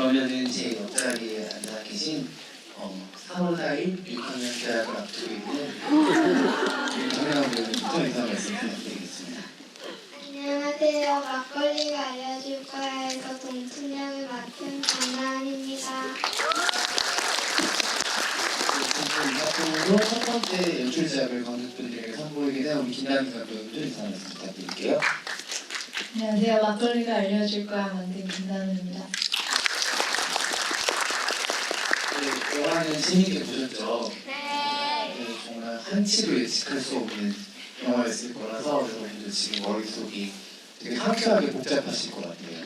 그러면은 제 옆자리에 앉아 계신 3월 4일 6학년 대학을 앞두고 있는 정혜영 배우님 좀 인사 말씀 부탁드리겠습니다. 안녕하세요. 막걸리가 알려줄 거야에서 동춘양을 맡은 강나은입니다. 앞으로 첫 번째 연출작을 관객분들에게 선보이게 된 우리 김나은 감독님 좀 인사 말씀 부탁드릴게요. 안녕하세요. 막걸리가 알려줄 거야 만든 김나은입니다. 네, 영화는 재밌게 보셨죠? 네. 정말 한치로 예측할 수 없는 영화였을 거라서 여러분들 지금 머릿속이 되게 상쾌하게 복잡하실 것 같아요.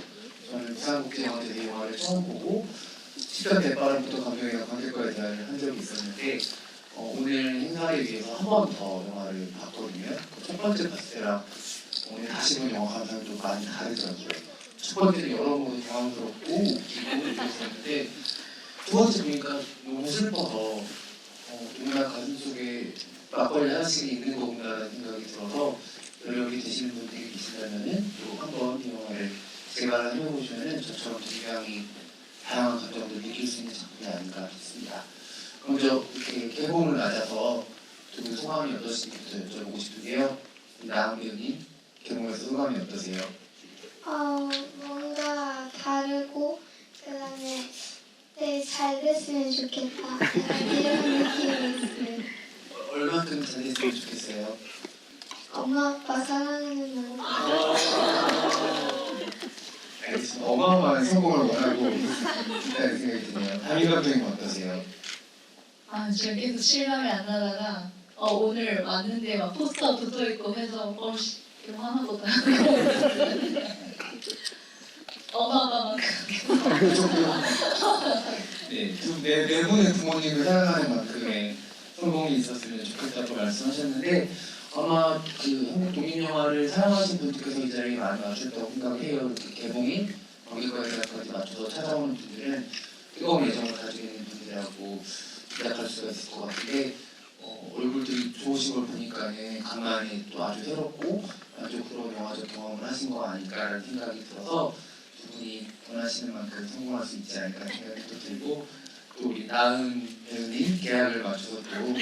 저는 부산국제영화제에서 이 영화를 처음 보고 시간 대바람부터 감독이랑 관객과의 대화를 한 적이 있었는데 오늘 행사를 위해서 한 번 더 영화를 봤거든요. 첫 번째 봤을 때랑 오늘 다시 본 영화 감상이 좀 많이 다르더라고요. 첫 번째는 여러모로 당황스럽고 웃기고 이랬었는데 두 번째 보니까 너무 슬퍼서 정말 가슴속에 막걸리 하나씩 있는 거구나라는 생각이 들어서 연령이 되시는 분들이 계시다면은 또 한번 이 영화를 재발을 해보시면은 저처럼 굉장히 다양한 감정들을 느낄 수 있는 작품이 아닌가 싶습니다. 먼저 이렇게 개봉을 맞아서 두 분 소감이 어떠신지부터 여쭤보고 싶은데요. 나은 배우님, 개봉해서 소감이 어떠세요? 뭔가 다르고 그다음에 되게 잘 됐으면 좋겠다. 이런 느낌이 있어요. 얼만큼 잘 됐으면 좋겠어요? 엄마 아빠 사랑하는 만큼. 알겠습니다. 어마어마한 성공을 원하고 있다는 생각이 드네요. 담임 감독님 어떠세요? 제가 계속 실감이 안 나다가 오늘 왔는데 막 포스터 붙어 있고 해서 이거 하나보다 어마어마만큼. 네, 네 분의 부모님을 사랑하는 만큼의 성공이 있었으면 좋겠다고 말씀하셨는데 아마 그 한국 독립영화를 사랑하시는 분들께서 이 자리에 많이 와주셨다고 생각해요. 이렇게 개봉이 관객과의 대화까지 맞춰서 찾아오는 분들은 뜨거운 애정을 가지고 있는 분들이라고 생각할 수가 있을 것 같은데 얼굴들이 좋으신 걸 보니까는 강만이 또 아주 새롭고 만족스러운 영화적 경험을 하신 거 아닐까라는 생각이 들어서 두 분이 원하시는 만큼 성공할 수 있지 않을까 생각이 또 들고 또 우리 나은 배우님 계약을 맞춰서 또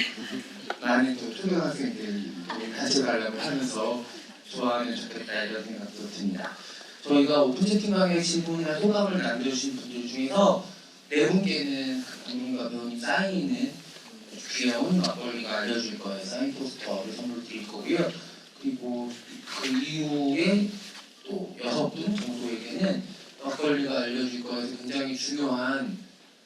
많은 또 초등학생들 단체 관람을 하면서 좋아하면 좋겠다 이런 생각도 듭니다. 저희가 오픈 채팅방에 질문이나 소감을 남겨주신 분들 중에서 네 분께는 누군가 배우님 사인은 귀여운 막걸리가 알려줄 거예요. 사인 포스터를 선물 드릴 거고요. 그리고 그 이후에 또 6분 정도에게는 막걸리가 알려줄 거에서 굉장히 중요한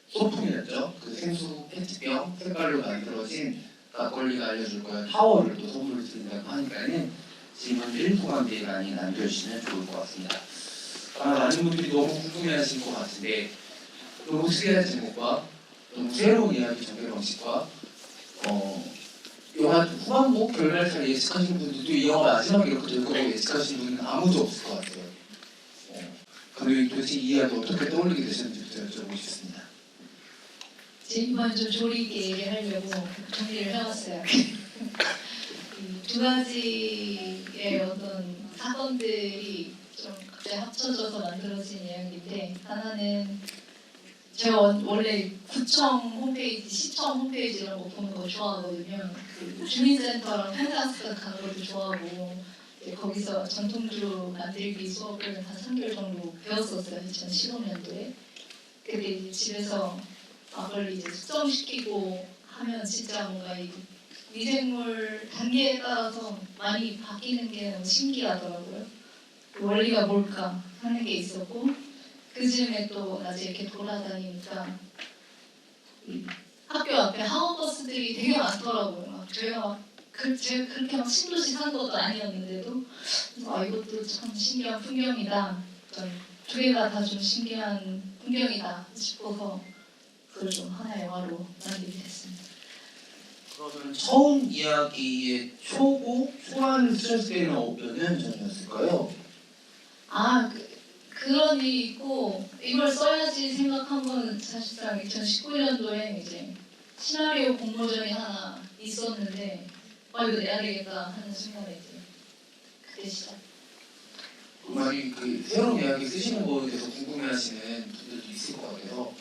소품이었죠. 그 생수 페트병 색깔로 만들어진 막걸리가 알려줄 거예요. 타월을 또 선물로 드린다고 하니까는 질문들 소감들 많이 남겨주시면 좋을 것 같습니다. 아마 많은 분들이 너무 궁금해하실 것 같은데 너무 특이한 제목과 너무 새로운 이야기 전개 방식과 영화 후반부 결말을 예측하시는 분들도 이 영화 마지막에 이렇게 될 거라고 예측하시는 분은 아무도 없을 것 같아요. 감독님 도대체 이 이야기 어떻게 떠올리게 되셨는지부터 여쭤보고 싶습니다. 이번 좀 조리 있게 얘기하려고 정리를 해왔어요. 두 가지의 어떤 사건들이 좀 갑자기 합쳐져서 만들어진 이야기인데 하나는 제가 원래 구청 홈페이지, 시청 홈페이지 이런 거 보는 거 좋아하거든요. 그 주민센터랑 펜션스 가는 것도 좋아하고 거기서 전통주 만들기 수업을 한 3개월 정도 배웠었어요. 2015년도에. 근데 이제 집에서 막걸리 이제 숙성시키고 하면 진짜 뭔가 이 미생물 단계에 따라서 많이 바뀌는 게 너무 신기하더라고요. 그 원리가 뭘까 하는 게 있었고 그 즈음에 또 낮에 이렇게 돌아다니니까 이 학교 앞에 학원버스들이 되게 많더라고요. 막 제가 제가 그렇게 막 신도시 사는 것도 아니었는데도 이것도 참 신기한 풍경이다. 두 개가 다 좀 신기한 풍경이다 싶어서 그걸 좀 하나의 영화로 만들게 됐습니다. 그러면 처음 이야기의 초고, 초반을 쓰셨을 때는 몇 년 전이었을까요? 그런 일이 있고 이걸 써야지 생각한 건 사실상 2019년도에 이제 시나리오 공모전이 하나 있었는데 이거 내야 되겠다 하는 순간에 이제 그때 시작. 많이 그 새로운 이야기 쓰시는 거에 대해서 궁금해하시는 분들도 있을 것 같아서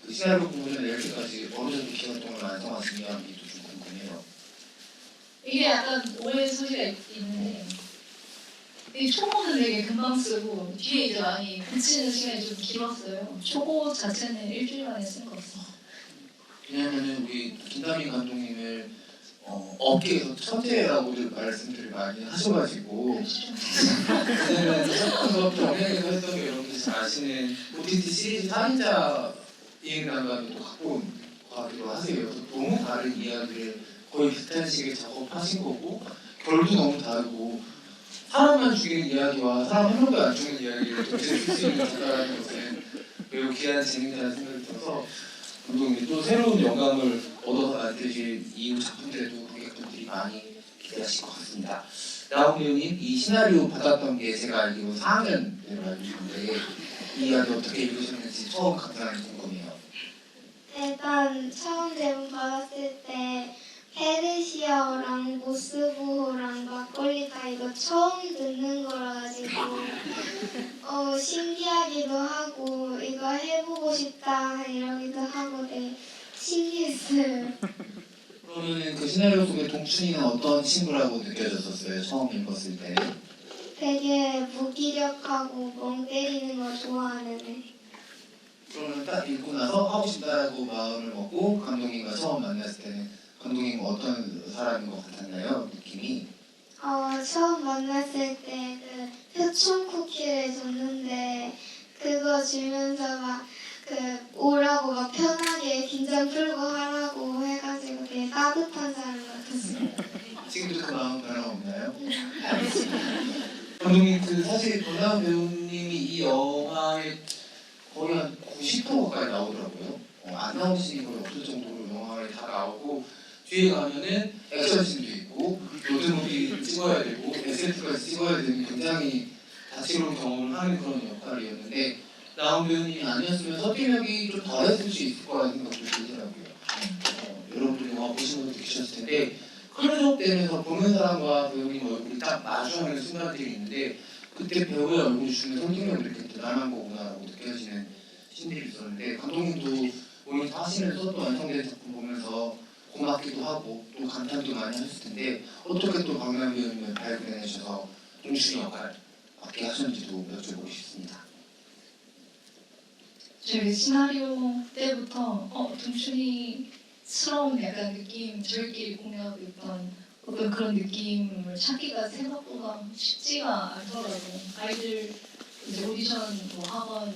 그 시나리오 공부를 낼 때까지 어느 정도 기간 동안 완성하시냐기도 좀 궁금해요. 이게 약간 오해 소지가 있는데 이 초보는 되게 금방 쓰고 뒤에 이제 많이 붙이는 시간이 좀 길었어요. 초보 자체는 일주일 만에 쓴 거 같아요. 왜냐면은 우리 김다민 감독님을 업계에서 천재라고들 말씀들을 많이 하셔가지고 그때는 첫부터 병행에서 했던 게 여러분들이 잘 아시는 OTT 시리즈 4인자 이행단과도 또 갖고 가기도 하세요. 그래서 너무 다른 이야기를 거의 비슷한 시기에 작업하신 거고 결도 너무 다르고 사람만 죽이는 이야기와 사람 한 명도 안 죽이는 이야기를 동시에 쓸 수 있는 작가라는 것은 매우 귀한 재능이라는 생각이 들어서 감독님 또 새로운 영감을 얻어서 만드실 이후 작품들에도 관객분들이 많이 기대하실 것 같습니다. 나온 배우님 이 시나리오 받았던 게 제가 알기로 4학년으로 알고 있는데 이 이야기 어떻게 읽으셨는지 처음 감상이 궁금해요. 일단 처음 제목 받았을 때 페르시아어랑 모스부호랑 막걸리가 이거 처음 듣는 거라 가지고 신기하기도 하고 이거 해보고 싶다 이러기도 하고 되게 신기했어요. 그러면은 그 시나리오 속의 동춘이는 어떤 친구라고 느껴졌었어요? 처음 읽었을 때. 되게 무기력하고 멍 때리는 거 좋아하는 애. 그러면 딱 읽고 나서 하고 싶다라고 마음을 먹고 감독님과 처음 만났을 때는 감독님 어떤 사람인 것 같았나요? 느낌이? 처음 만났을 때 그 표충 쿠키를 줬는데 그거 주면서 막 오라고 막 편하게 긴장 풀고 하라고 해가지고 되게 따뜻한 사람 같았어요. 지금도 그 마음 변함없나요? 감독님 그 사실 권나은 배우님이 이 영화에 거의 한 90% 가까이 나오더라고요. 안 나오시는 건 없을 정도로 영화에 다 나오고 뒤에 가면은 액션씬도 있고 로드무비 찍어야 되고 SF까지 찍어야 되는 굉장히 다채로운 경험을 하는 그런 역할이었는데 나온 배우님이 아니었으면 서팀력이 좀 덜했을 수 있을 거라는 생각도 들더라고요. 여러분들 영화 보신 분들 계셨을 텐데 클로즈업 되면서 보는 사람과 배우님 얼굴이 딱 마주하는 순간들이 있는데 그때 배우의 얼굴이 주는 설득력이 이렇게 대단한 거구나라고 느껴지는 신들이 있었는데 감독님도 본인 하시면서 또 완성된 작품 보면서 고맙기도 하고 또 감탄도 많이 하셨을 텐데 어떻게 또 박나은 배우님을 발견해주셔서 동춘이 역할 맡게 하셨는지도 여쭤보고 싶습니다. 저희 시나리오 때부터 동춘이스러운 약간 느낌, 저희끼리 공유하고 있던 어떤 그런 느낌을 찾기가 생각보다 쉽지가 않더라고요. 아이들 이제 오디션 뭐 학원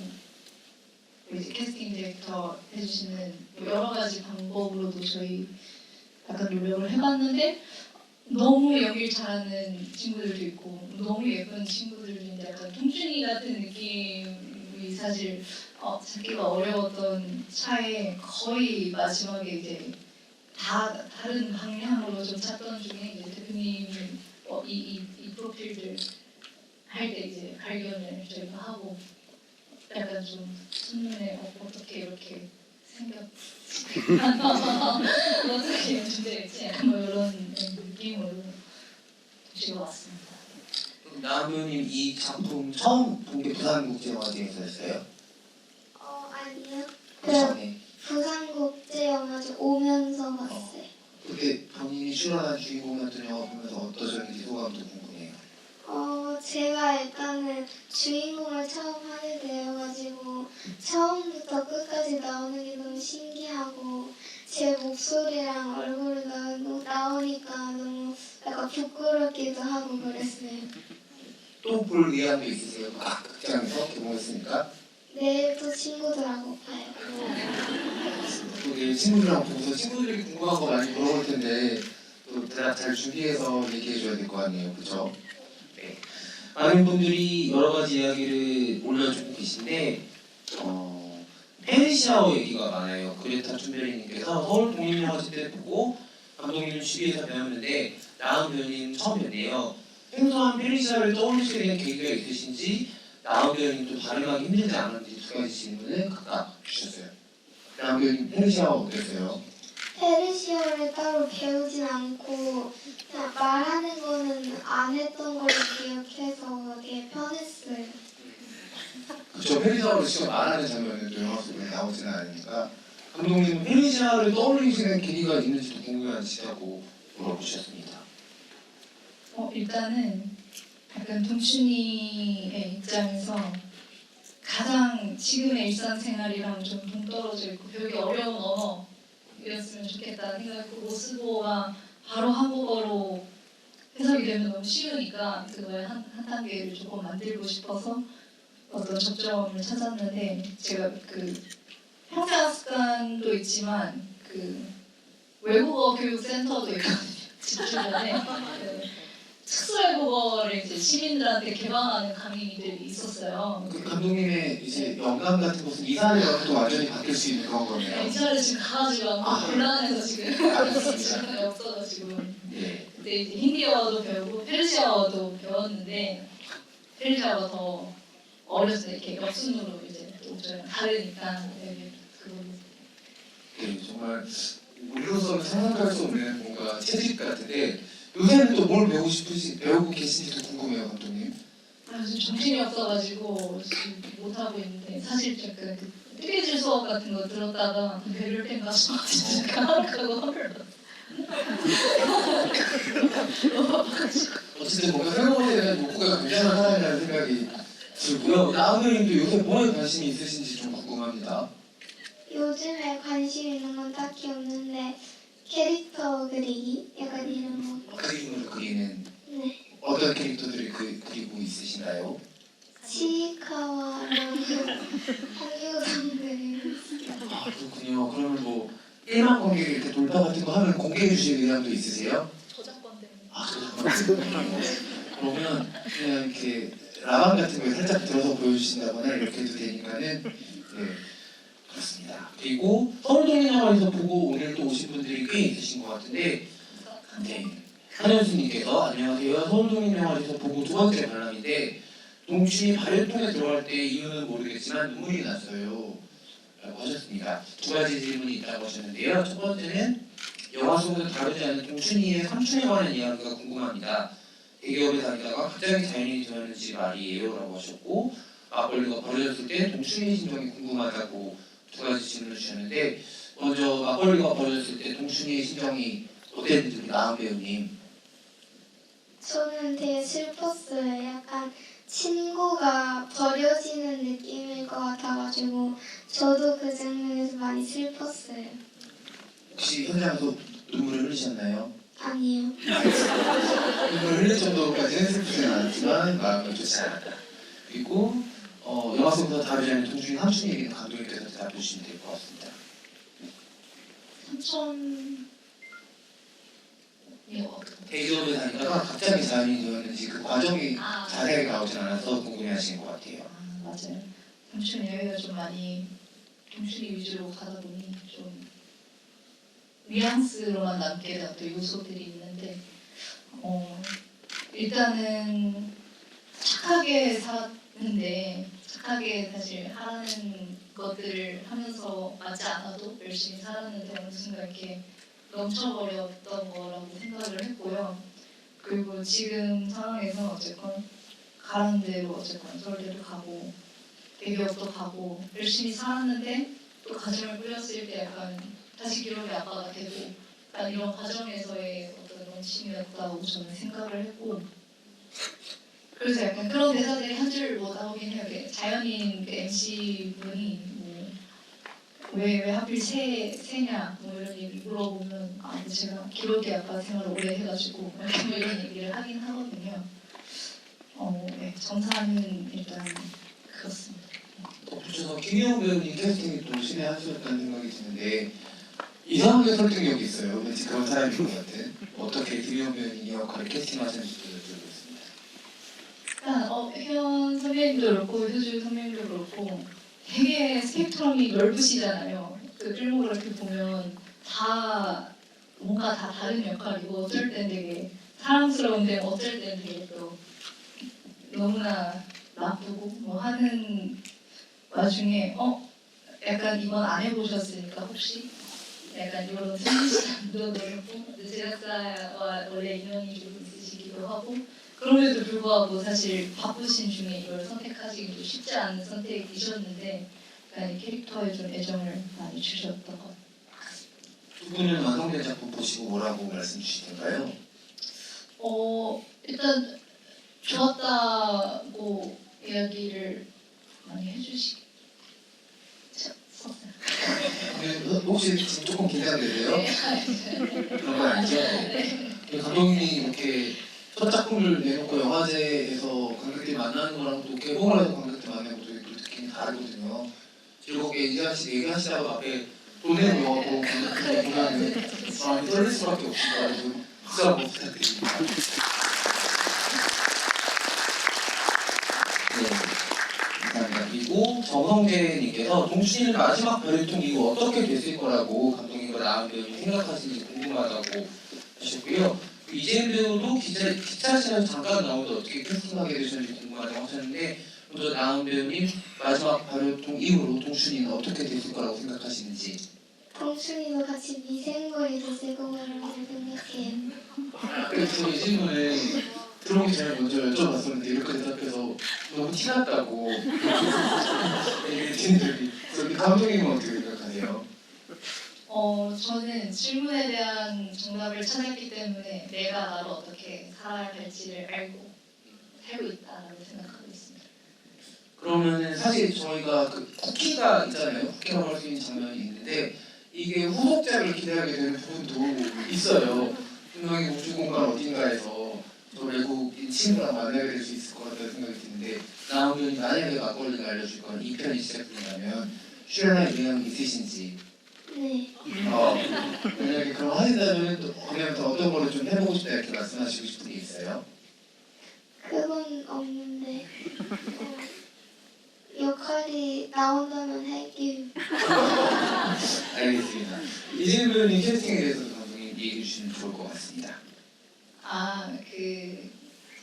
이제 캐스팅 디렉터 해주시는 뭐 여러 가지 방법으로도 저희 약간 노력을 해봤는데 너무 연기를 잘하는 친구들도 있고 너무 예쁜 친구들도 있는데 약간 동준이 같은 느낌이 사실 찾기가 어려웠던 차에 거의 마지막에 이제 다 다른 방향으로 좀 찾던 중에 이제 대표님이 이 프로필들 할 때 이제 발견을 저희가 하고 약간 좀 첫눈에 어떻게 이렇게 어떻게 존재했지? 약간 뭐 이런 느낌으로 도시가 왔습니다. 나은 배우님 이 작품 처음 본 게 부산국제영화제에서였어요? 아니요. 그 전에 부산국제영화제 오면서 봤어요. 그때 본인이 출연한 주인공이었던 영화 보면서 어떠셨는지 소감도 궁금해요. 제가 일단은 주인공을 처음 하게 되어가지고 처음부터 끝까지 나오는 게 너무 신기하고 제 목소리랑 얼굴이 나오니까 너무 약간 부끄럽기도 하고 그랬어요. 또 볼 의향도 있으세요? 극장에서 개봉했으니까 내일 또 친구들하고 봐요. 또 내일 친구들이랑 보고서 친구들이 궁금한 거 많이 물어볼 텐데 또 대답 잘 준비해서 얘기해 줘야 될 거 아니에요, 그렇죠? 네. 많은 분들이 여러 가지 이야기를 올려주고 계신데 페르시아어 얘기가 많아요. 그레타 툰베리님께서 서울 독립영화제 때 보고 감독님 주위에서 배웠는데 나은 배우님 처음 뵀네요. 생소한 페르시아를 떠올리시게 된 계기가 있으신지 나은 배우님도 발음하기 힘들지 않은지 두 가지 질문을 각각 주셨어요. 나은 배우님 페르시아어 어땠어요? 페르시아를 따로 배우진 않고 그냥 말하는 거는 안 했던 걸로 기억해서 되게 편했어요. 그쵸, 페르시아어로 직접 말하는 장면은 또 영화 속에 나오지는 않으니까 감독님은 페르시아를 떠올리시는 계기가 있는지도 궁금하시다고 물어보셨습니다. 일단은 약간 동춘이의 입장에서 가장 지금의 일상생활이랑 좀 동떨어져 있고 배우기 어려운 언어였으면 좋겠다는 생각이고 모스보가 바로 한국어로 해석이 되면 너무 쉬우니까 그거에 한 단계를 조금 만들고 싶어서 어떤 접점을 찾았는데 제가 그 평생학습관도 있지만 그 외국어 교육센터도 있거든요. 집 주변에 그 특수외국어를 이제 시민들한테 개방하는 강의들이 있었어요. 그 감독님의 이제 영감 같은 것은 이사를 또 완전히 바뀔 수 있는 그런 거네요. 이사를 지금 가가지고 않고 곤란해서 지금 알겠습니다. 시간이 없어가지고 네. 그때 이제 힌디어도 배우고 페르시아어도 배웠는데 페르시아어가 더 어렸을 때 이렇게 역순으로 이제 또 저희랑 다르니까 그거 네, 정말 우리로서는 상상할 수 없는 뭔가 채집 같은데 요새는 또 뭘 배우고 계신지도 궁금해요, 감독님. 요즘 정신이 없어가지고 지금 못하고 있는데 사실 약간 그 뜨개질 수업 같은 거 들었다가 베를린 가서 진짜 그거 어쨌든 뭔가 새로운 것에 대한 욕구가 굉장한 사람이라는 생각이 들고요. 나은님도 요새 뭐에 관심이 있으신지 좀 궁금합니다. 요즘에 관심 있는 건 딱히 없는데 캐릭터 그리기 약간 이런 거. 그림으로 그리는 네. 어떤 캐릭터들을 그리고 있으신가요? 치이카와랑 홍유성 그리고 있어요. 아, 그렇군요. 그러면 뭐 일반 관객 이렇게 돌파 같은 거 하면 공개해 주실 의향도 있으세요? 저작권 때문에 아, 그렇군요. 그러면 그냥 이렇게 라방 같은 거 살짝 들어서 보여주신다거나 이렇게 해도 되니까는 네, 그렇습니다. 그리고 서울동인영화에서 보고 오늘 또 오신 분들이 꽤 계신 것 같은데 네, 한현수님께서 안녕하세요. 서울동인영화에서 보고 두 번째 관람인데 동춘이 발연통에 들어갈 때 이유는 모르겠지만 눈물이 났어요. 라고 하셨습니다. 두 가지 질문이 있다고 하셨는데요. 첫 번째는 영화 속에서 다루지 않은 동춘이의 삼촌에 관한 이야기가 궁금합니다. 대기업에 다니다가 갑자기 자연인이 되었는지 말이에요. 라고 하셨고 막걸리가 버려졌을 때 동춘이의 심정이 궁금하다고 두 가지 질문을 주셨는데 먼저 막걸리가 버려졌을 때 동춘이의 심정이 어땠는지 우리 나은 배우님. 저는 되게 슬펐어요. 약간 친구가 버려지는 느낌일 것 같아가지고 저도 그 장면에서 많이 슬펐어요. 혹시 현장에서 눈물을 흘리셨나요? 아니요. 눈물을 흘릴 정도까지는 슬프지는 않았지만 마음은 좋지 않았다. 그리고 영화 속에서 다루지 않은 동준이 삼촌 얘기는 감독님께서 대답해 주시면 될 것 같습니다. 삼촌이 어떤 대기업에 다니다가 갑자기 자연인이 되었는지 그 과정이 자세하게 나오진 않아서 궁금해하시는 것 같아요. 맞아요. 삼촌 이야기가 좀 많이 동춘이 위주로 가다 보니 좀 뉘앙스로만 남게 된 또 요소들이 있는데 일단은 착하게 살았는데 착하게 사실 하라는 것들을 하면서 맞지 않아도 열심히 살았는데 어느 순간 이렇게 넘쳐버렸던 거라고 생각을 했고요. 그리고 지금 상황에서 어쨌건 가라는 대로 어쨌건 서울대를 가고 대기업도 가고 열심히 살았는데 또 가정을 꾸렸을 때 약간 다시 기록의 아빠가 되고 약간 이런 과정에서의 어떤 원심이었다고 저는 생각을 했고 그래서 약간 그런 대사들이 한 줄 뭐 나오긴 해요. 자연인 그 MC 분이 왜 하필 새냐 뭐 이런 얘기 물어보면 제가 기록의 아빠 생활을 오래 해가지고 이렇게 뭐 이런 얘기를 하긴 하거든요. 네, 정사는 일단 그렇습니다. 덧붙여서 김희영 배우님 캐스팅이 또 신의 한 수였다는 생각이 드는데 이상하게 설득력이 있어요. 왠지 그런 사람인 것 같은. 어떻게 김희영 배우님 이 역할을 캐스팅하셨는지도 여쭤보겠습니다. 일단 혜연 선배님도 그렇고 효주 선배님도 그렇고 되게 스펙트럼이 넓으시잖아요. 그 필모그래피 보면 다 뭔가 다 다른 역할이고 어쩔 땐 되게 사랑스러운데 어쩔 땐 되게 또 너무나 나쁘고 뭐 하는 와중에 약간 이번 안 해보셨으니까 혹시 약간 이런 생리시간도 노렸고 제작사와 원래 인연이 좀 있으시기도 하고 그럼에도 불구하고 사실 바쁘신 중에 이걸 선택하시기도 쉽지 않은 선택이셨는데 약간 이 캐릭터에 좀 애정을 많이 주셨던 것 같아요. 두 분은 완성된 작품 보시고 뭐라고 말씀 주시던가요? 일단 좋았다고 이야기를 많이 해주시셨어요. 혹시 지금 조금 긴장되세요? 그런 건 아니죠? 네. 감독님이 이렇게 첫 작품을 내놓고 영화제에서 관객들이 만나는 거랑 또 개봉을 해서 관객들 만나는 것도 또 느낌이 다르거든요. 즐겁게 얘기하시다가 앞에 돈 내는 영화 보고 관객들이 보면은 마음이 떨릴 수밖에 없으니까 좀 박수 한번 부탁드립니다. 네, 감사합니다. 그리고 정성재님께서 동춘이는 마지막 별의통 이후 어떻게 됐을 거라고 감독님과 나은 배우님 생각하시는지 궁금하다고 하셨고요. 이재은 배우도 기차 시간에 잠깐 나오는데 어떻게 캐스팅하게 되셨는지 궁금하다고 하셨는데 먼저 나은 배우님 마지막 별의통 이후로 동춘이는 어떻게 됐을 거라고 생각하시는지. 동춘이도 같이 미생물이 됐을 거라고 생각해요. 그래서 이 질문을 들어오기 전에 먼저 여쭤봤었는데 이렇게 대답해서 너무 티났다고 얘기했더니 그래서 감독님은 어떻게 생각하세요? 저는 질문에 대한 정답을 찾았기 때문에 내가 나로 어떻게 살아야 할지를 알고 살고 있다라고 생각하고 있습니다. 그러면은 사실 저희가 그 쿠키가 있잖아요. 쿠키라고 할 수 있는 장면이 있는데 이게 후속작을 기대하게 되는 부분도 있어요. 분명히 우주공간 어딘가에서 저 외국인 친구랑 만나게 될 수 있을 것 같다는 생각이 드는데 나오면 만약에 막걸리가 알려줄 건 2편이 시작된다면 출연할 의향이 있으신지 네. 만약에 그럼 하신다면 그다음부터 어떤 거를 좀 해보고 싶다 이렇게 말씀하시고 싶은 게 있어요? 그건 없는데 역할이 나온다면 할게요. 알겠습니다. 이재은 배우님 캐스팅에 대해서도 감독님 얘기해 주시면 좋을 것 같습니다.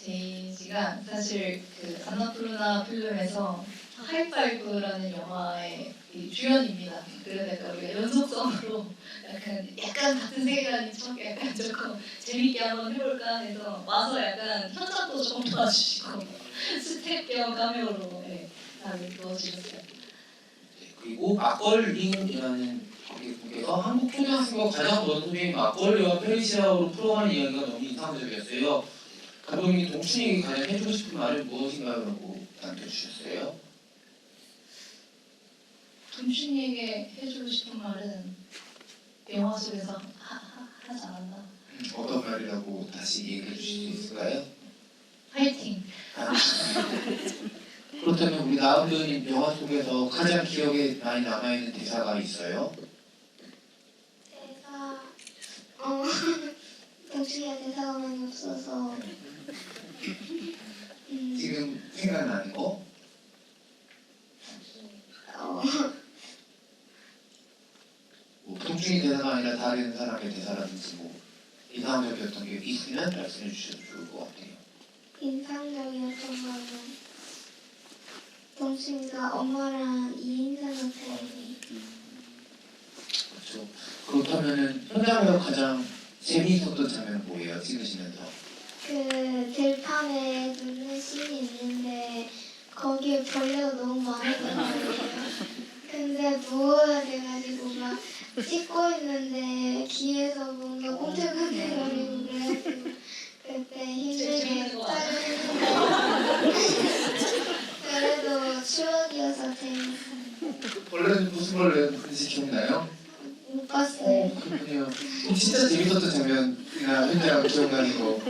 제인 씨가 사실 그 안나푸르나 필름에서 하이파이브라는 영화의 이 주연입니다. 그러니까 우리가 연속성으로 약간 같은 세계관인 척 약간 조금 재밌게 한번 해볼까 해서 와서 약간 현장도 좀 도와주시고 스텝 겸 카메오로 다들 도와주셨어요. 그리고 막걸링이라는 분께서 한국 초등학생과 가장 먼 소비인 막걸리와 페르시아어로 풀어가는 이야기가 너무 인상적이었어요. 감독님이 동춘이에게 가장 해주고 싶은 말은 무엇인가요? 라고 남겨주셨어요. 동춘이에게 해주고 싶은 말은 영화 속에서 하지 않았나? 어떤 말이라고 다시 얘기해 주실 수 있을까요? 화이팅! 그렇다면 우리 나은 배우님 영화 속에서 가장 기억에 많이 남아있는 대사가 있어요? 대사 동춘이가 대사가 많이 없어서 지금 생각나는 거? 뭐 동춘이 대사가 아니라 다른 사람의 대사라든지 뭐 인상적이었던 게 있으면 말씀해 주셔도 좋을 것 같아요. 인상적이었던 거는 동춘이가 엄마랑 2인사는 타임이 그렇죠. 그렇다면은 현장에서 가장 재미있었던 장면은 뭐예요? 찍으시면서? 그 들판에 눕는 씬이 있는데 거기에 벌레가 너무 많았단 말이에요. 근데 누워야 돼가지고 막 찍고 있는데 귀에서 뭔가 꼼틀꼼틀거리고 그래가지고 그때 힘들게 촬영했는데 그래도 추억이어서 재밌어요. 벌레는 무슨 벌레인지 기억나요? 못 봤어요. 그렇군요. 진짜 재밌었던 장면이나 현장 기억나는 거.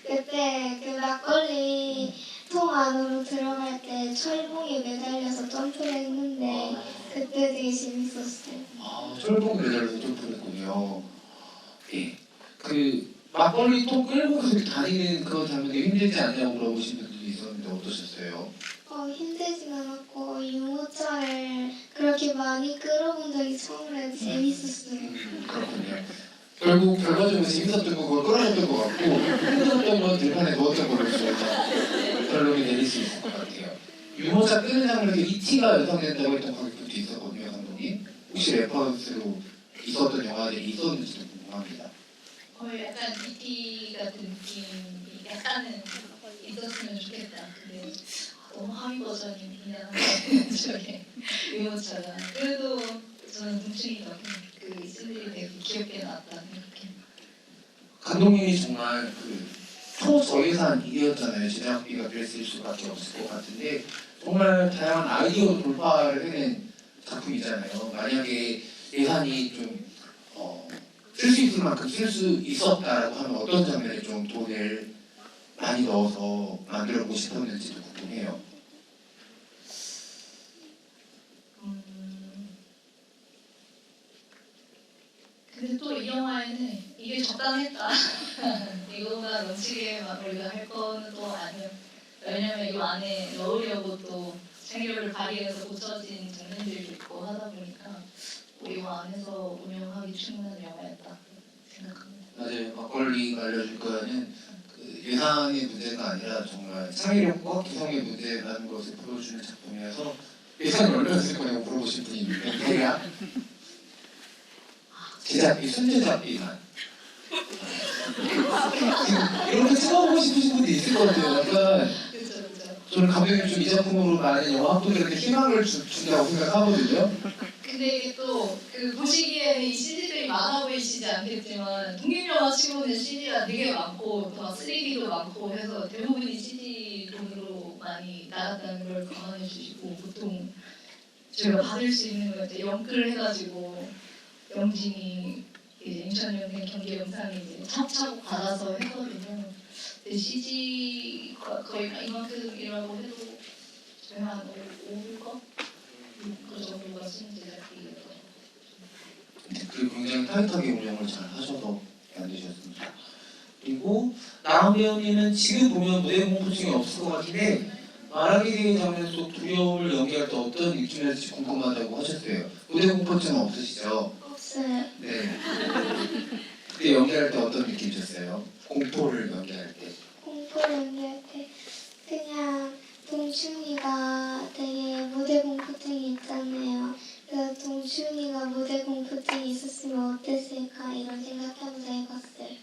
그때 그 막걸리 통 안으로 들어갈 때 철봉에 매달려서 점프를 했는데 그때 되게 재밌었어요. 철봉 매달려서 점프를 했군요. 예. 그 막걸리 통 끌고 그렇게 다니는 그런 장면이 힘들지 않냐고 물어보신 분들이 있었는데 어떠셨어요? 힘들진 않았고 유모차를 그렇게 많이 끌어본 적이 처음이라 재밌었어요. 그렇군요. 결국 결과적으로 재밌었던 거 그걸 끌어줬던 것 같고 힘들었던 건 들판에 누웠던 걸로 저희가 결론이 내릴 수 있을 것 같아요. 유모차 끄는 장면에서 이티가 연상된다고 했던 관객분도 있었거든요, 감독님. 혹시 레퍼런스로 있었던 영화들이 있었는지도 궁금합니다. 거의 약간 ET 같은 느낌이 약간은 있었으면 좋겠다. 근데 너무 하위 버전이 그냥 저게 유모차가 그래도 저는 동충이 그 씬들이 되게 귀엽게 나왔다는 느낌. 감독님이 정말 그 초저예산이었잖아요. 제작비가 그랬을 수밖에 없을 것 같은데 정말 다양한 아이디어 돌파를 해낸 작품이잖아요. 만약에 예산이 좀 쓸 수 있을 만큼 쓸 수 있었다라고 하면 어떤 장면에 좀 돈을 많이 넣어서 만들어보고 싶었는지도 궁금해요. 근데 또 이 영화에는 이게 적당했다. 이거보다 넘치게 막 우리가 할 거는 또 아니에요. 왜냐면 이 안에 넣으려고 또 창의력을 발휘해서 고쳐진 장면들도 있고 하다 보니까 이 안에서 운영하기 충분한 영화였다 생각합니다. 맞아요. 막걸리가 알려줄 거는 그 예산의 문제가 아니라 정말 창의력과 기성의 문제라는 것을 보여주는 작품이어서 예산이 얼마였을 거냐고 물어보신 분이 있는데 대략 제작비, 순제작비만 이렇게 찍어보고 싶으신 분도 있을 것 같아요. 약간 그렇죠, 그렇죠. 저는 감독님 좀 이 작품으로 많은 영화 학도들한테 희망을 준다고 생각하거든요. 근데 이게 또 그 보시기에는 이 CG들이 많아 보이시지 않겠지만 독립영화 치고는 CG가 되게 많고 또 3D도 많고 해서 대부분이 CG 돈으로 많이 나갔다는 걸 감안해 주시고 보통 저희가 받을 수 있는 거 이제 영끌 해가지고 영진이 이제 인천연맹 경기 영상이 이제 차곡차곡 받아서 했거든요. 근데 CG가 거의 이만큼이라고 해도 저희 한 5억? 그 정도가 쓰는 제작비였던 그리고 굉장히 타이트하게 운영을 잘 하셔서 만드셨습니다. 그리고 나은 배우님은 지금 보면 무대 공포증이 없을 것 같은데 말하기 되는 장면 속 두려움을 연기할 때 어떤 느낌이었을지 궁금하다고 하셨어요. 무대 공포증은 없으시죠? 없어요. 네. 그때 연기할 때 어떤 느낌이셨어요? 공포를 연기할 때. 공포를 연기할 때 그냥 동춘이가 되게 무대 공포증이 있잖아요. 그래서 동춘이가 무대 공포증이 있었으면 어땠을까 이런 생각하면서 해봤어요.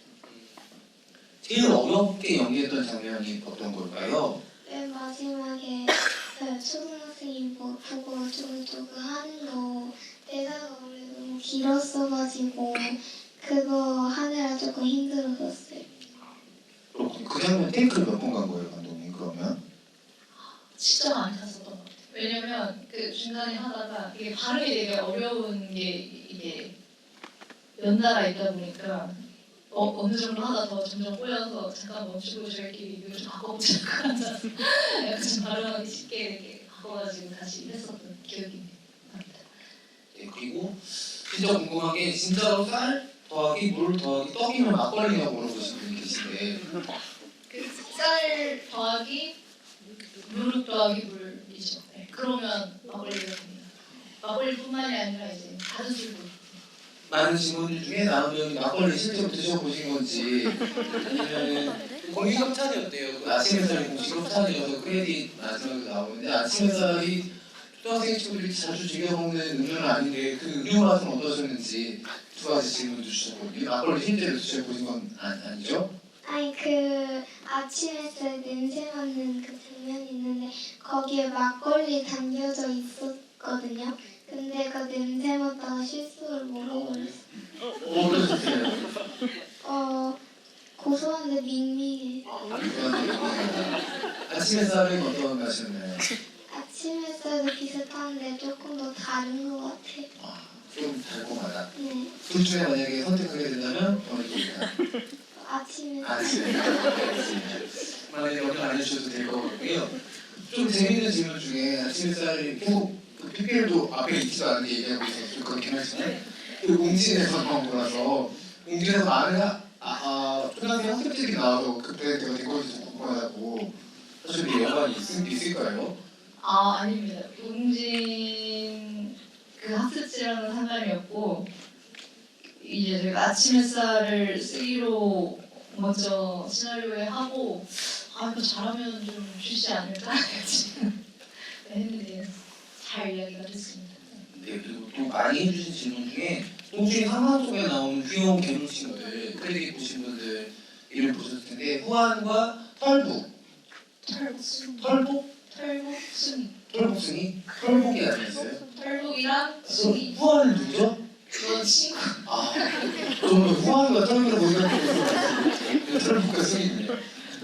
제일 어렵게 연기했던 장면이 어떤 걸까요? 맨 마지막에 그 초등학생이 보고 두근두근 하는 거 대사가 원래 너무 길었어가지고 그거 하느라 조금 힘들었었어요. 그렇군요. 그 장면 테이크를 몇 번 간 거예요, 감독님? 그러면? 진짜 많이 탔었던 것 같아요. 왜냐면 그 중간에 하다가 이게 발음이 되게 어려운 게 이게 연달아 있다 보니까 어느 정도 하다 더 점점 꼬여서 잠깐 멈추고 저희끼리 이거 좀 바꿔보자 하면서 약간 좀 발음하기 쉽게 이렇게 바꿔가지고 다시 했었던 기억이 납니다. 네, 그리고 진짜 궁금한 게 진짜로 쌀 더하기 물 더하기 떡이면 막걸리냐고 물어보신 분이 계신데 그 쌀 더하기 누룩 더하기 물이죠. 네, 그러면 막걸리가 됩니다. 막걸리뿐만이 아니라 이제 다른 술도. 많은 질문들 중에 나은 배우님 막걸리 실제로 드셔보신 건지 아니면 공식 협찬이었대요. 그 아침 햇살이 공식 협찬이어서 크레딧 마지막에 나오는데 아침 햇살이 초등학생 친구들이 자주 즐겨 먹는 음료는 아닌데 그 음료 맛은 어떠셨는지 두 가지 질문도 주셨거든요. 막걸리 실제로 드셔보신 건 아니죠? 아니 그 아침 햇살 냄새 맡는 그 장면이 있는데 거기에 막걸리 담겨져 있었거든요. 근데 그 냄새 맡다가 실수를 먹어버렸어요. 어떠셨어요? 고소한데 밍밍해. 아침 햇살은 어떤 맛이었나요? 아침 햇살도 비슷한데 조금 더 다른 것 같아요. 좀 달콤하다. 네. 둘 중에 만약에 선택하게 된다면 어느 쪽일까요? 아침 햇살. 알겠습니다. 만약에 먼저 안 해주셔도 될 것 같고요. 좀 재밌는 질문 중에 아침 햇살이 계속 그 PPL도 앞에 있지도 않은데 얘기하고 있어서 좀 그렇긴 하지만 그 웅진에서 나온 거라서 웅진에서 많은 초등학생 학생들이 나와서 그때 제가 된 것이 좀 궁금하다고 사실 이 연관이 있을까요? 아닙니다. 웅진 그 학습지랑은 상관이 없고 이제 저희가 아침 햇살을 쓰기로 먼저 시나리오에 하고 이거 잘하면 좀 주지 않을까 했는데 잘 이야기가 됐습니다. 네, 그리고 또 많이 해주신 질문 중에 동준이 상상 속에 나오는 귀여운 괴물 친구들 크레딧 보신 분들 이름 보셨을 텐데 후안과 털북 털북순이 털북이 아니었어요? 털복이랑 숭이. 후안은 누구죠? 그건 친구. 저는 후안과 털북을 보니까 털북과 순이군요.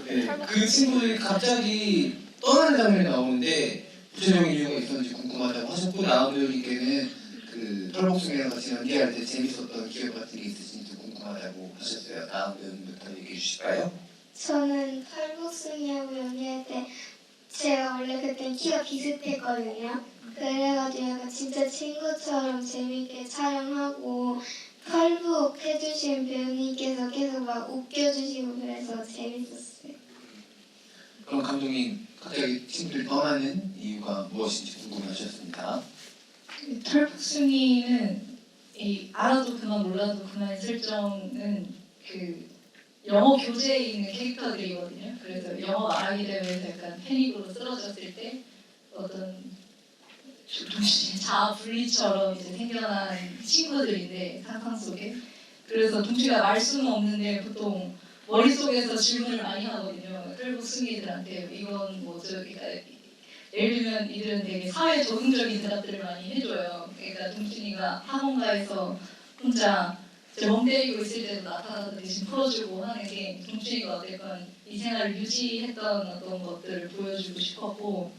네, 그 친구들이 갑자기 떠나는 장면이 나오는데 구체적인 이유가 있었는지 궁금하다고 하셨고 나은 배우님께는 그 털복숭이랑 같이 연기할 때 재밌었던 기억 같은 게 있으신지 궁금하다고 하셨어요. 나은 배우님부터 얘기해 주실까요? 저는 털복숭이하고 연기할 때 제가 원래 그때 키가 비슷했거든요. 그래가지고 약간 진짜 친구처럼 재밌게 촬영하고 털복 해주신 배우님께서 계속 막 웃겨주시고 그래서 재밌었어요. 그럼 감독님 갑자기 친구들이 떠나는 이유가 무엇인지 궁금하셨습니다. 털복숭이는 이 알아도 그만 몰라도 그만의 설정은 그 영어 교재에 있는 캐릭터들이거든요. 그래서 영어 말하기 대회에서 약간 패닉으로 쓰러졌을 때 어떤 자아 분리처럼 이제 생겨난 친구들인데 상상 속에. 그래서 동치가 말수는 없는데 보통 머릿속에서 질문을 많이 하거든요. 털복숭이들한테 이건 뭐죠? 그러니까 예를 들면 이들은 되게 사회 적응적인 대답들을 많이 해줘요. 그러니까 동춘이가 학원가에서 혼자 제 멍 때리고 있을 때도 나타나서 대신 풀어주고 하는 게 동춘이가 어쨌건 이 생활을 유지했던 어떤 것들을 보여주고 싶었고,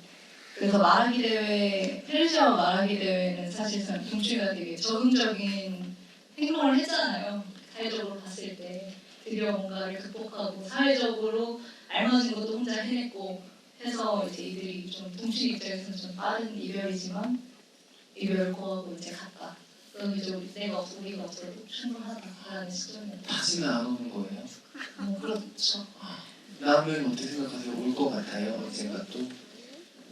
그래서 말하기 대회, 페르시아어 말하기 대회는 사실상 동춘이가 되게 적응적인 행동을 했잖아요. 사회적으로 봤을 때 드디어 뭔가를 극복하고 사회적으로 알맞은 것도 혼자 해냈고 해서 이제 이들이 좀 동춘이 입장에서는 좀 빠른 이별이지만 이별을 고하고 이제 갔다. 그럼 이제 내가 없어 우리가 없어도 충분하다라는 시점이었다. 다시는 안 오는 거예요? 그렇죠. 남은 어떻게 생각하세요? 올 것 같아요? 언젠가 또?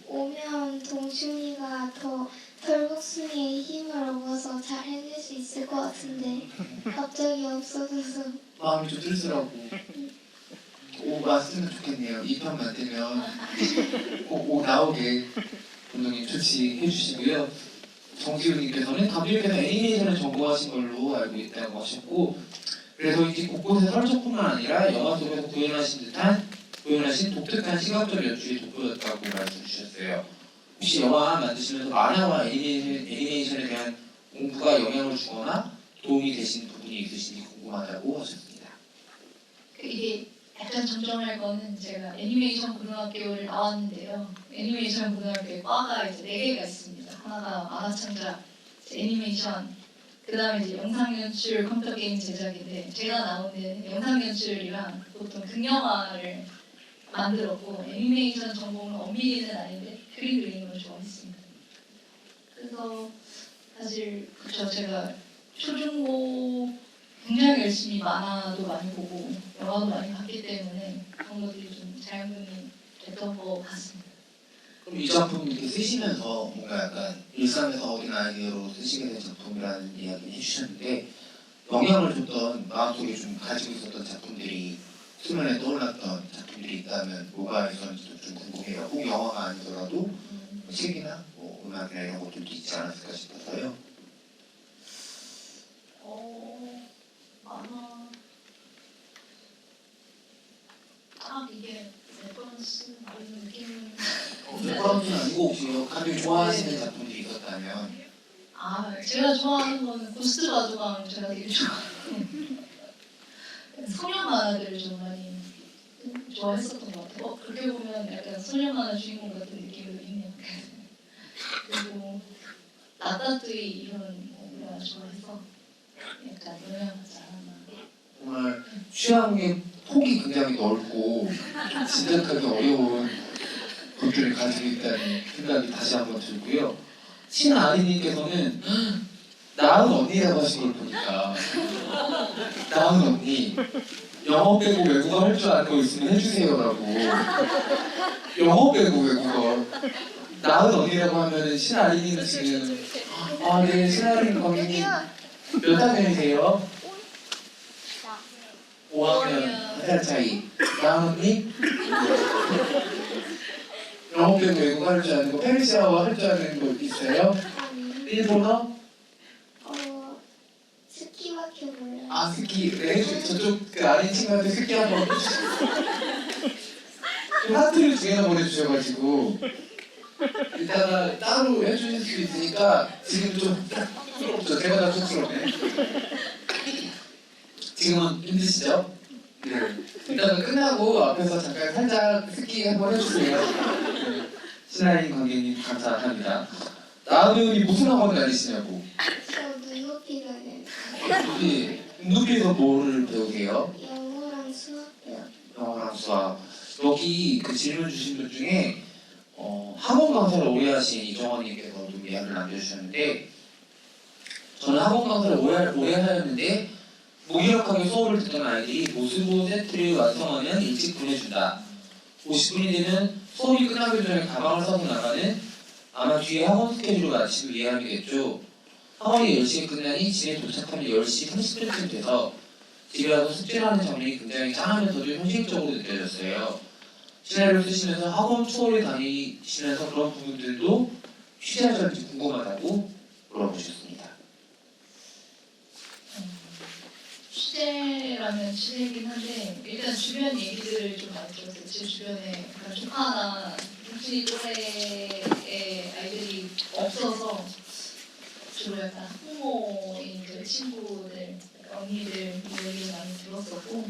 오면 동준이가 더 털복숭이의 힘을 얻어서 잘 해낼 수 있을 것 같은데 갑자기 없어져서 마음이 좀 쓸쓸하고 오 왔으면 좋겠네요. 2편만 되면 꼭 오 나오게 감독님 조치해 주시고요. 정지훈님께서는 감독님께서 애니메이션을 전공하신 걸로 알고 있다고 하셨고, 그래서 이제 곳곳에 설정뿐만 아니라 영화 속에서 구현하신 독특한 시각적 연출이 돋보였다고 말씀 주셨어요. 혹시 영화 만드시면서 만화와 애니메이션에 대한 공부가 영향을 주거나 도움이 되신 부분이 있으신지 궁금하다고 하셨습니다. 이게 약간 정정할 거는 제가 애니메이션 고등학교를 나왔는데요. 애니메이션 고등학교에 과가 이제 4개가 있습니다. 하나가 만화창작, 애니메이션, 그 다음에 이제 영상연출, 컴퓨터 게임 제작인데 제가 나온 데는 영상연출이랑 보통 극영화를 만들었고 애니메이션 전공은 엄밀히는 아닌데 그림 그리는 걸 좋아했습니다. 그래서 사실 그쵸, 제가 초중고 굉장히 열심히 만화도 많이 보고 영화도 많이 봤기 때문에 그런 것들이 좀 자연분이 됐던 것 같습니다. 그럼 이 작품 이렇게 쓰시면서 뭔가 약간 일상에서 얻은 아이디어로 쓰시게 된 작품이라는 이야기를 해주셨는데 영향을 줬던 마음속에 좀 가지고 있었던 작품들이 수면에 떠올랐던 작품들이 있다면 뭐가 있었는지도 좀 궁금해요. 꼭 영화가 아니더라도 책이나 뭐 음악이나 이런 것들도 있지 않았을까 싶어서요. 만화 딱 이게 레퍼런스 이런 느낌은 레퍼런스는 아니고 혹시 감독이 좋아하시는 작품들이 있었다면 제가 좋아하는 거는 고스트 바둑왕 제가 되게 좋아해요. 소년 만화들을 좀 많이 좋아했었던 것 같아요. 그렇게 보면 약간 소년 만화 주인공 같은 느낌도 있네요. 그리고 라따뚜이 이런 영화 좋아해서 약간 영향받지 않았나. 정말 취향의 폭이 굉장히 넓고 짐작하기 어려운 것들을 가지고 있다는 생각이 다시 한번 들고요. 신아리님께서는 나은 언니라고 하신 걸 보니까 나은 언니 영어 빼고 외국어 할 줄 아는 거 있으면 해주세요라고. 영어 빼고 외국어 나은 언니라고 하면은 신아리님 지금 네 신아리님 관객님 몇 학년이세요? 5학년 한 살 차이. 나은 언니? 영어 빼고 외국어 할 줄 아는 거, 페르시아어 할 줄 아는 거 있어요? 일본어? 그거밖에 몰라요. 아 스키 네 저쪽 그 아닌 친구한테 스키 한번 좀 하트를 2개나 보내주셔가지고 이따가 따로 해주실 수 있으니까 지금 좀 쑥스럽죠. 제가 다 쑥스럽네. 지금은 힘드시죠? 네. 이따가 끝나고 앞에서 잠깐 살짝 스키 한번 해주세요. 네. 신하인 관객님 감사합니다. 나은이 무슨 학원 다니시냐고. 저 눈높이 다녀요. 여기 눈높이에서 뭐를 배우게요? 영어랑 수학이요. 영어랑 수학. 여기 그 질문 주신 분 중에 학원 강사를 오래 하신 이정원님께서도 이야기를 남겨주셨는데 저는 학원 강사를 오래 하였는데 무기력하게 수업을 듣던 아이들이 모스보 세트를 완성하면 일찍 보내준다. 50분이 되면 수업이 끝나기 전에 가방을 싸고 나가는 아마 뒤에 학원 스케줄을 마치고 이해하겠죠. 학원이 10시에 끝나니 집에 도착하면 10시 30분쯤 돼서 집에 와서 숙제를 하는 장면이 굉장히 짠하면서도 현실적으로 느껴졌어요. 시나리오 쓰시면서 학원 투어를 다니시면서 그런 부분들도 취재하셨는지 궁금하다고 물어보셨습니다. 취재라면 취재이긴 한데 일단 주변 얘기들을 좀 많이 들었어요. 제 주변에 약간 조카나 동순이 또래의 아이들이 없어서 주로 약간 학부모인 그 친구들, 언니들 얘기를 많이 들었었고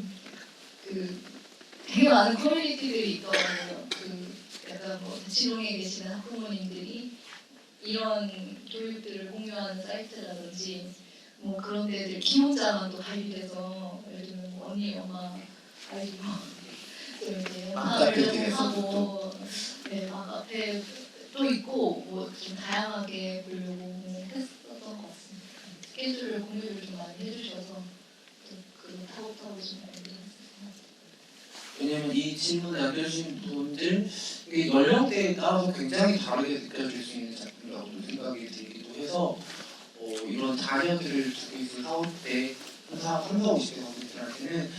그 되게 많은 커뮤니티들이 있더라고요. 그 약간 뭐 대치동에 계시는 학부모님들이 이런 교육들을 공유하는 사이트라든지 뭐 그런 데들 기혼자만 또 가입돼서 예를 들면 뭐 언니 엄마 아이고 좀 이제 연락을 좀 하고 네막 앞에 또 있고 뭐 좀 다양하게 보려고 했었던 것 같습니다. 스케줄을 공유를 좀 많이 해주셔서 그 타고타고 좀 알게 됐습니다. 왜냐면 이 질문을 남겨주신 분들 이게 연령대에 따라서 굉장히 다르게 느껴질 수 있는 작품이라고 생각이 들기도 해서 이런 자녀들을 두고 있을 사업 때 30, 50대 관객들한테는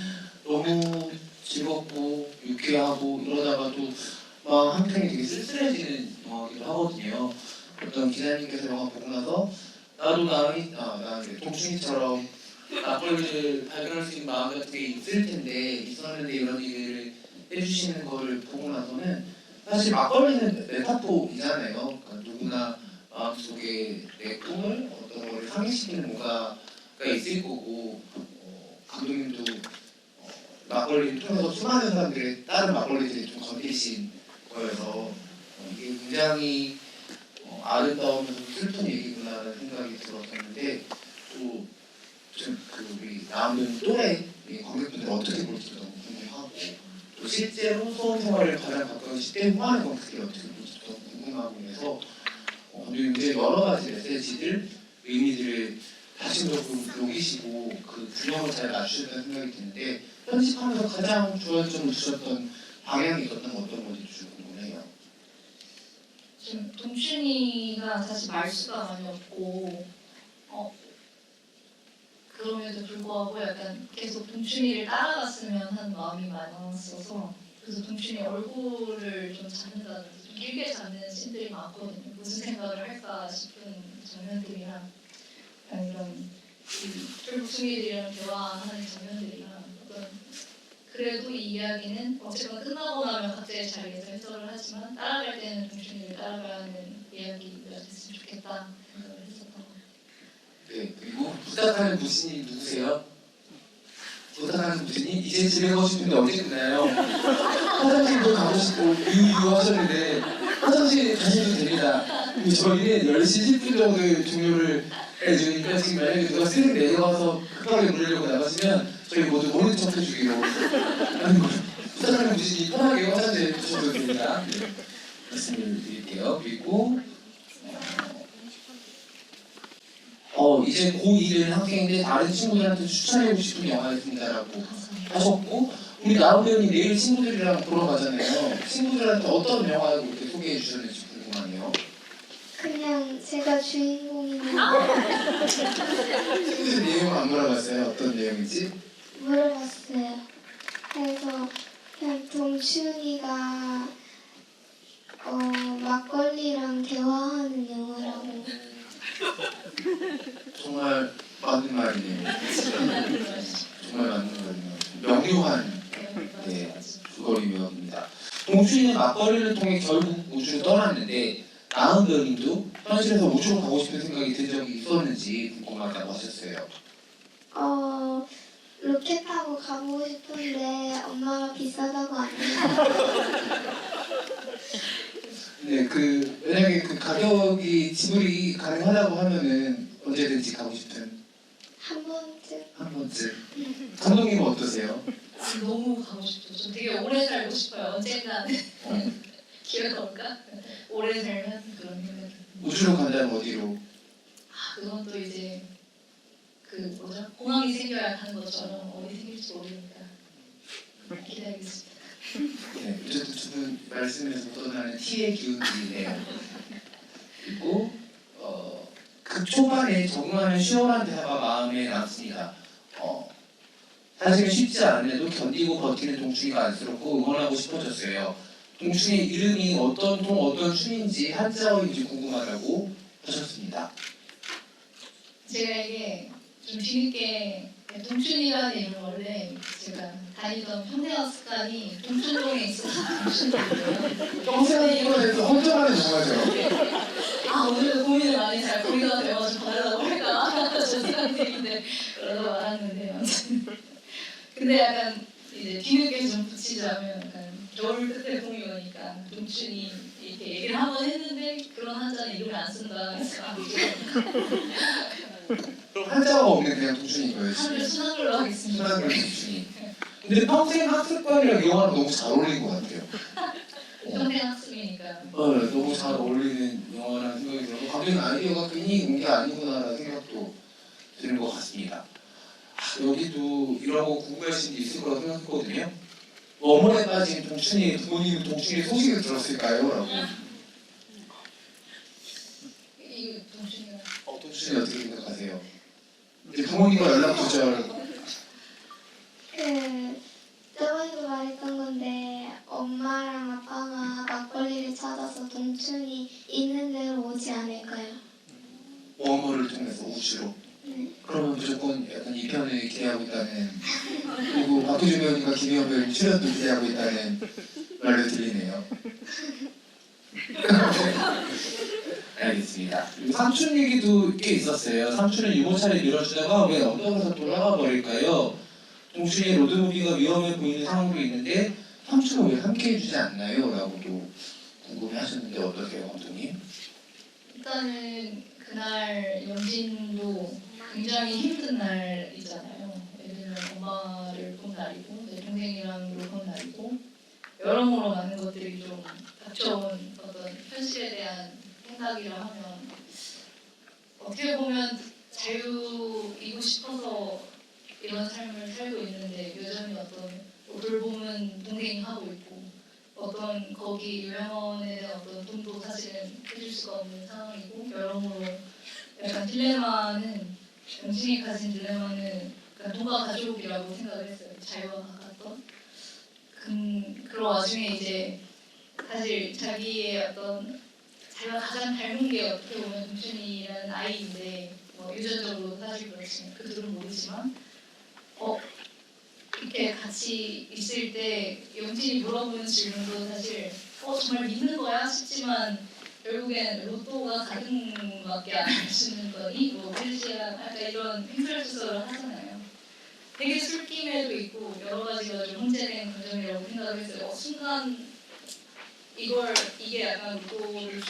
너무 즐겁고 유쾌하고 이러다가도 막 한편이 되게 쓸쓸해지는 영화기도 하거든요. 어떤 기자님께서 영화 보고 나서 나도 나 동충이처럼 막걸리를 발견할 수 있는 마음 같은 게 있을 텐데 있었는데 이런 얘기를 해주시는 거를 보고 나서는 사실 막걸리는 메타포이잖아요. 그러니까 누구나 마음속에 내 꿈을 어떤 거를 상기시키는 뭔가가 있을 거고 감독님도 막걸리를 통해서 수많은 사람들의 다른 막걸리들이 좀 건드리신 거여서 이게 굉장히 아름다우면서 슬픈 얘기구나라는 생각이 들었었는데 또 그 우리 남은 또래 관객분들 어떻게 볼지도 너무 궁금하고 또 실제로 수험 생활을 가장 가까운 10대 후반의 관객들이 어떻게 볼지도 너무 궁금하고 해서 이제 여러 가지 메시지들, 의미들을 다심적으로 녹이시고 그 균형을 잘 맞추셨다는 생각이 드는데 편집하면서 가장 주안점을 두셨던 방향이 있었던 건 어떤 건지 좀 궁금해요. 지금 동춘이가 사실 말수가 많이 없고 그럼에도 불구하고 약간 계속 동춘이를 따라갔으면 하는 마음이 많았어서 그래서 동춘이 얼굴을 좀 잡는다든지 좀 길게 잡는 씬들이 많거든요. 무슨 생각을 할까 싶은 장면들이랑 이런 쫄북숭이들이랑 대화하는 장면들이랑 어떤 그래도 이 이야기는 어쨌거나 끝나고 나면 각자의 자리에서 해석을 하지만 따라갈 때는 동춘이를 따라가는 이야기가 됐으면 좋겠다 생각을 했었던 것 같아요. 네, 그리고 부탁하는 무신이 누구세요? 부탁하는 무신이 이제 집에 가고 싶은데 언제 끝나요? 화장실도 가고 싶고 유유하셨는데 화장실 가셔도 됩니다. 그리고 저희는 10시 10분 정도에 종료를 해주니까 지금 만약에 누가 쓰레기 내려가서 급하게 물려고 나가시면 저희 모두 모른 척 해주기로 부탁하는 무신이 편하게 화장실에 가셔도 됩니다. 네, 말씀을 드릴게요. 그리고 이제 고2된 학생인데 다른 친구들한테 추천해주고 싶은 영화였습니다라고 하셨고 우리 나은 배우님 내일 친구들이랑 보러 가잖아요. 친구들한테 어떤 영화를 이렇게 소개해 주셨는지 궁금하네요. 그냥 제가 주인공인데 친구들 내용 안 물어봤어요? 어떤 내용인지? 물어봤어요. 그래서 그냥 동춘이가 막걸리랑 대화하는 영화라고. 정말 맞는 말이네요. 정말 맞는 말이네요. 명료한 주거리 위협입니다. 동춘이는 맞벌이를 통해 결국 우주로 떠났는데 나은 배우님도 현실에서 우주로 가고 싶은 생각이 든 적이 있었는지 궁금하다고 하셨어요. 로켓 타고 가보고 싶은데 엄마가 비싸다고 안 해요. 네, 만약에 그 가격이 지불이 가능하다고 하면은 언제든지 가고 싶은 한 번쯤. 한 번쯤. 감독님은 어떠세요? 너무 가고 싶죠. 저 되게 오래 살고 싶어요. 언젠가는 기회가 올까? 오래 살면 그런 생각이. 우주로 간다면 어디로? 그건 또 이제 공항이 생겨야 하는 것처럼 어디 생길지 모르니까 기다리겠습니다. 네, 어쨌든 두 분 말씀에서 묻어나는 T의 기운이네요. 그리고 극 초반에 적응하는 시원한 대사가 마음에 남습니다. 사실은 쉽지 않은데도 견디고 버티는 동춘이가 안쓰럽고 응원하고 싶어졌어요. 동춘이 이름이 어떤 춘인지 한자어인지 궁금하다고 하셨습니다. 제가 이게 좀 뒤늦게 동춘이라는 이름 원래 제가 다니던 평대학습관이 동춘동에 있어서 동춘동이에요. 평생 이번에서 혼자만의 영화죠. 오늘도 고민을 많이 잘 고민하다 배워서 받으려고 할까 저 생각인데 그러다 말았는데 아무튼 근데 약간 이제 뒤늦게 좀 붙이자면 약간 겨울 끝에 봄이 오니까 동춘이 이렇게 얘기를 한번 했는데 그런 한자는 이름을 안 쓴다 해서 한자가 없는 그냥 동춘인 거예요. 한글 순한 걸로 하겠습니다. 순한 동춘이. 근데 평생 학습관이랑 영화랑 너무 잘 어울린 것 같아요. 평생 학습이니까 너무 잘 어울리는 영화라는 생각이 들고 감독님 아이디어가 괜히 온 게 아니구나라는 생각도 드는 것 같습니다. 여기도 이런 거 궁금하신 게 있을 거라고 생각했거든요. 어머니에 빠진 동춘이 부모님 동춘이 소식을 들었을까요? 라고. 이 동춘이가 동춘이 어떻게 생각하세요? 이제 부모님과 연락 두절. 저번에도 말했던 건데 엄마랑 아빠가 막걸리를 찾아서 동춘이 있는 데로 오지 않을까요? 워머를 통해서 우주로. 네. 그러면 무조건 약간 2편을 기대하고 있다는 그리고 박효준 배우님과 김희원 배우님 출연도 기대하고 있다는 말로 들리네요. 알겠습니다. 그리고 삼촌 얘기도 꽤 있었어요. 삼촌은 유모차를 밀어주다가 왜 언덕에서 돌아가 버릴까요? 동춘이 로드무비가 위험해 보이는 상황도 있는데 삼촌은 왜 함께 해주지 않나요? 라고도 궁금해하셨는데 어떠세요, 감독님? 일단은 그날 영진도 굉장히 힘든 날이잖아요. 예를 들면 엄마를 본 날이고 내 동생이랑 놀던 날이고 여러모로 많은 것들이 좀 닥쳐온 어떤 현실에 대한 생각이라 하면 어떻게 보면 자유이고 싶어서 이런 삶을 살고 있는데 여전히 어떤 돌봄은 동생이 하고 있고 어떤 거기 요양원에 대한 어떤 돈도 사실은 해줄 수가 없는 상황이고 여러모로 약간 딜레마는 영진이 가진 딜레마는 약간 돈과 가족이라고 생각을 했어요. 자유와 가깝던 그런 와중에 이제 사실 자기의 어떤 자기가 가장 닮은 게 어떻게 보면 동춘이라는 아이인데 유전적으로 사실 그렇지만 그 둘은 모르지만 이렇게 같이 있을 때 영진이 물어보는 질문도 사실 정말 믿는 거야 싶지만 결국엔 로또가 가등밖에 안 해주는 거니 펠시아 약간 이런 횡설수설을 하잖아요. 되게 술김에도 있고 여러 가지가 좀 혼재된 감정이라고 생각을 했어요. 순간 이게 약간 로또를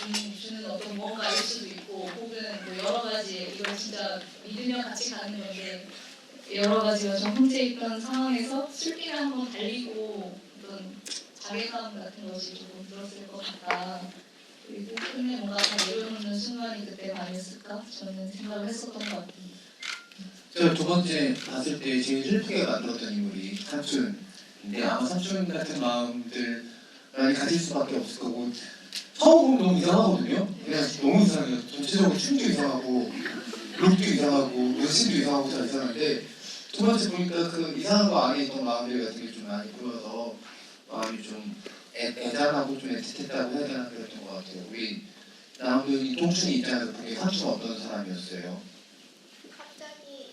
주는 어떤 뭔가일 수도 있고 혹은 뭐 여러 가지 이걸 진짜 믿으면 같이 가는 건데 여러 가지가 좀 혼재있던 상황에서 술기를 한번 달리고 어떤 자괴감 같은 것이 조금 들었을 것 같다. 그리고 끝내 뭔가 다 내려놓는 순간이 그때가 아니었을까? 저는 생각을 했었던 것 같습니다. 제가 두 번째 봤을 때 제일 슬프게 만들었던 인물이 삼촌인데 아마 삼촌 같은 마음들 많이 가질 수밖에 없을 거고 처음 보면 너무 이상하거든요. 그냥 너무 이상해요. 전체적으로 춤도 이상하고 룩도 이상하고 눈치도 이상하고 다 이상한데 두 번째 보니까 그 이상한 거 안에 있던 마음들 같은 게 좀 많이 보여서 마음이 좀 애잔하고 좀 애틋했다고 해야 되나 그랬던 것 같아요. 우리 나은이 동춘이 입장에서 보기에 삼촌은 어떤 사람이었어요?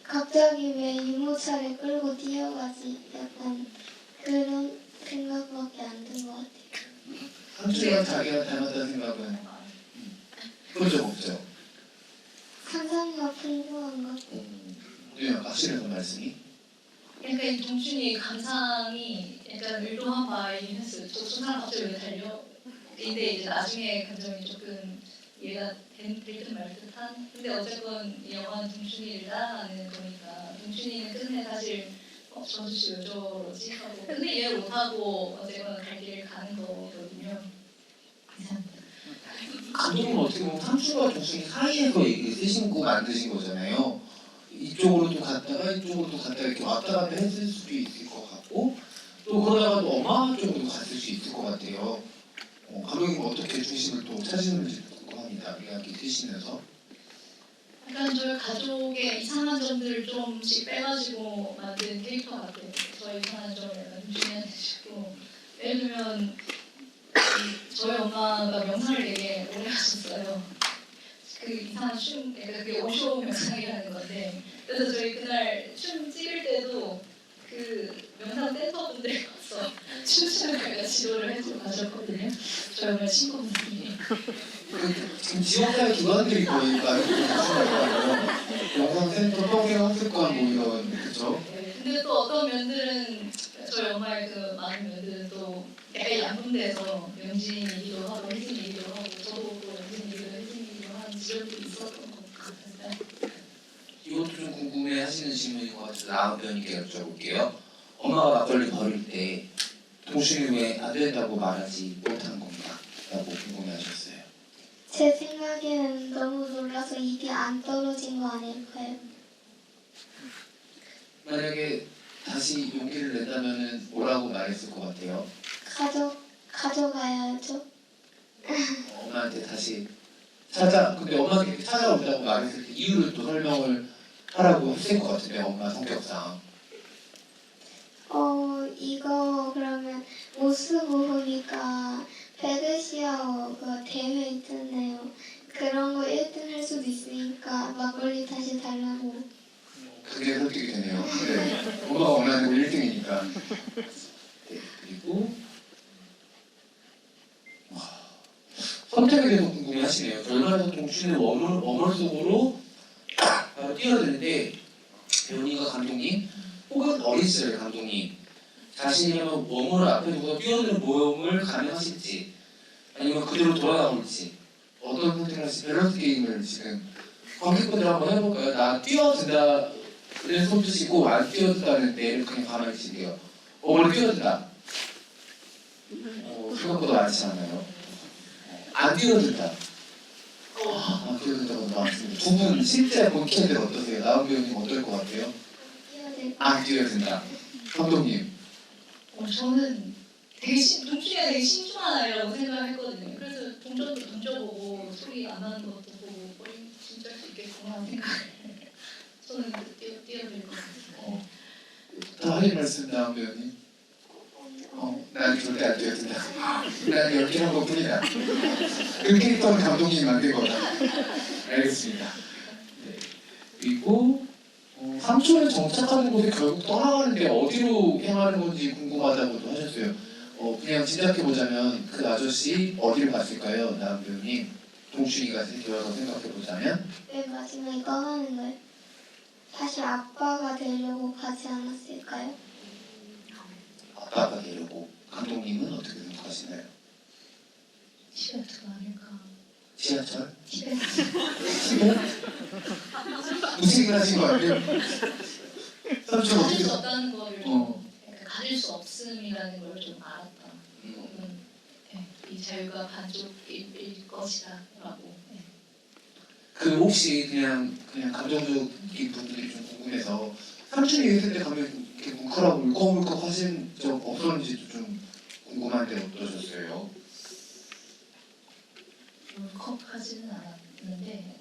갑자기 왜 유모차를 끌고 뛰어가지? 약간 그런 생각밖에 안 든 것 같아요. 삼촌이랑 자기가 닮았다는 생각은 본 적 없죠? 상상과 풍부한 것. 그냥 확실한 말씀이? 그러니까 이 동춘이 감상이 약간 의도한 바이긴 했어요. 저 사람 갑자기 왜 달려? 근데 이제 나중에 감정이 조금 이해가 될 듯 말 듯한. 근데 어쨌건 이 영화는 동춘이를 따라가는 거니까 동춘이는 끝내 사실 저주씨 왜 저러지 하고 근데 이해 못하고 어쨌건 갈 길을 가는 거거든요. 이상합니다. 감독님 어떻게 보면 삼촌과 동순이 사이에서 쓰신 거 만드신 거잖아요. 이쪽으로도 갔다가 이쪽으로도 갔다가 이렇게 왔다 갔다 했을 수도 있을 것 같고 또 그러다가 또 엄마 쪽으로 갔을 수 있을 것 같아요. 감독님 어떻게 중심을 또 찾으시는지 궁금합니다. 이야기 드시면서. 약간 저희 가족의 이상한 점들을 좀씩 빼가지고 만든 캐릭터 같아요. 저희 이상한 점을 약간 중요한 식으로 예를 들면 저희 엄마가 명상을 되게 오래 하셨어요. 그 이상한 춤, 그러니까 그게 오쇼 명상이라는 건데 그래서 저희 그날 춤 찍을 때도 그 명상 댄서분들이 와서 춤추는 걸 지도를 해주고 가셨거든요. 저희 엄마 친구분들이. 지금 지원사의 기관들이 거의 영상센터 평생학습관 뭐 이런 그죠? 네, 근데 또 어떤 면들은 저희 엄마의 그 많은 면들은 또 약간 양분돼서 명진이기도 하고 혜진이기도 하고 저도 또 명진이기도 혜진이기도 한 지점들이 있었던 것 같아요. 이것도 좀 궁금해하시는 질문인 것 같아서 나은 배우님께 여쭤볼게요. 엄마가 막걸리 버릴 때 동순이 왜 안 된다고 말하지 못한 건가? 라고 궁금해하셨어요. 제 생각에는 너무 놀라서 입이 안 떨어진 거 아닐까요? 만약에 다시 용기를 낸다면 뭐라고 말했을 것 같아요? 가져가야죠. 엄마한테 다시 근데 엄마한테 찾아온다고 말했을 때 이유를 또 설명을 하라고 했을 것 같은데 엄마 성격상. 이거 그러면 못 쓰고 보니까 페르시아어 그 대회 있잖아요. 그런 거 1등 할 수도 있으니까 막걸리 다시 달라고. 그게 설득이 되네요. 네. 엄마가 원하는 거 1등이니까. 네, 그리고 선택에 대해서 궁금해하시네요. 결말에서 동춘의 워멀 속으로 바로 뛰어드는데 배우님과 감독님 혹은 어린 시절의 감독님 자신이라면 워멀을 앞에 두고 뛰어드는 모험을 가능하실지 아니면 그대로 돌아가볼지 어떤 선택을 하실지 밸런스 게임을 지금 관객분들 한번 해볼까요? 나 뛰어든다를 손드시고 안 뛰어든다는 내를 그냥 가만히 계실게요. 워멀 뛰어든다. 생각보다 많지 않아요. 안 뛰어든다. 안 뛰어든다고 나왔습니다. 두 분 실제 본 캐릭터 어떠세요? 나은 배우님 어떨 것 같아요? 안 뛰어든다. 감독님. 저는 되게 동준이가 되게 신중한 아이라고 생각했거든요. 그래서 동전도 던져보고 소리 안 나는 것도 보고 진짜 할 수 있겠구나 생각을 저는 뛰어들 것 같아요. 더 하실 말씀 나은 배우님. 난 절대 안 뛰어든다. 난 연기한 것뿐이다. 그 캐릭터는 감독님이 만든 거다. 알겠습니다. 네. 그리고 삼촌은 정착하는 곳에 결국 떠나가는데 어디로 향하는 건지 궁금하다고도 하셨어요. 그냥 짐작해보자면 그 아저씨 어디로 갔을까요? 나은 배우님. 동춘이가 되어서 생각해보자면 맨 마지막에 떠나는 거예요. 사실 아빠가 되려고 가지 않았을까요? 아빠가 되려고. 감독님은 어떻게 생각하시나요? 티베트가 아닐까. 지하철? 티베트. 무슨 하신 거 아니에요? 삼촌 가질 어떻게 수 없다는 거를 그러니까 가질 수 없음이라는 걸 좀 알았다. 네, 이 자유가 반쪽일 것이다라고. 네. 그 혹시 그냥 감정적인 부분들이 좀 궁금해서 삼촌이 있을 때 가면 이렇게 뭉클하고 울컥울컥 하신 적 없었는지도 좀 궁금한데 어떠셨어요? 울컥하지는 않았는데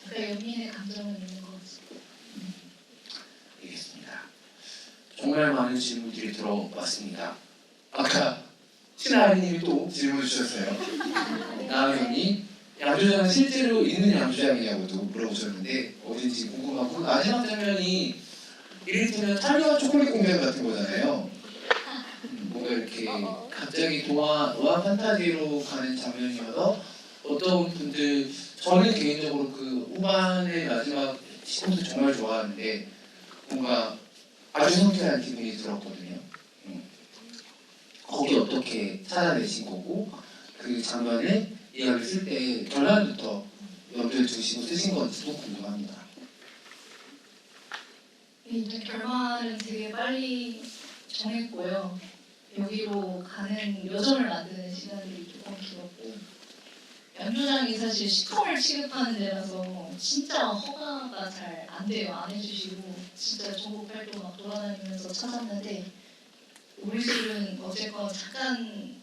약간 연민의 감정은 있는 것 같아요. 알겠습니다. 정말 많은 질문들이 들어왔습니다. 아까 신하리님이 또 질문 주셨어요. 나은이 양조장은 실제로 있는 양조장이냐고도 물어보셨는데 어딘지 궁금하고 그 마지막 장면이 이를테면 찰리와 초콜릿 공장 같은 거잖아요. 뭔가 이렇게 갑자기 동화와 판타지로 가는 장면이어서 어떤 분들 저는 개인적으로 그 후반의 마지막 시퀀스 정말 좋아하는데 뭔가 아주 상쾌한 기분이 들었거든요. 거기 어떻게 찾아내신 거고 그 장면을 이야기를 쓸 때 결말부터 염두에 두시고 쓰신 건지도 궁금합니다. 일단 결말은 되게 빨리 정했고요. 여기로 가는 요정을 만드는 시간이 조금 길었고 양조장이 사실 식품을 취급하는 데라서 진짜 허가가 잘 안 돼요. 안 해주시고 진짜 전국 팔도 막 돌아다니면서 찾았는데 우리 집은 어쨌건 잠깐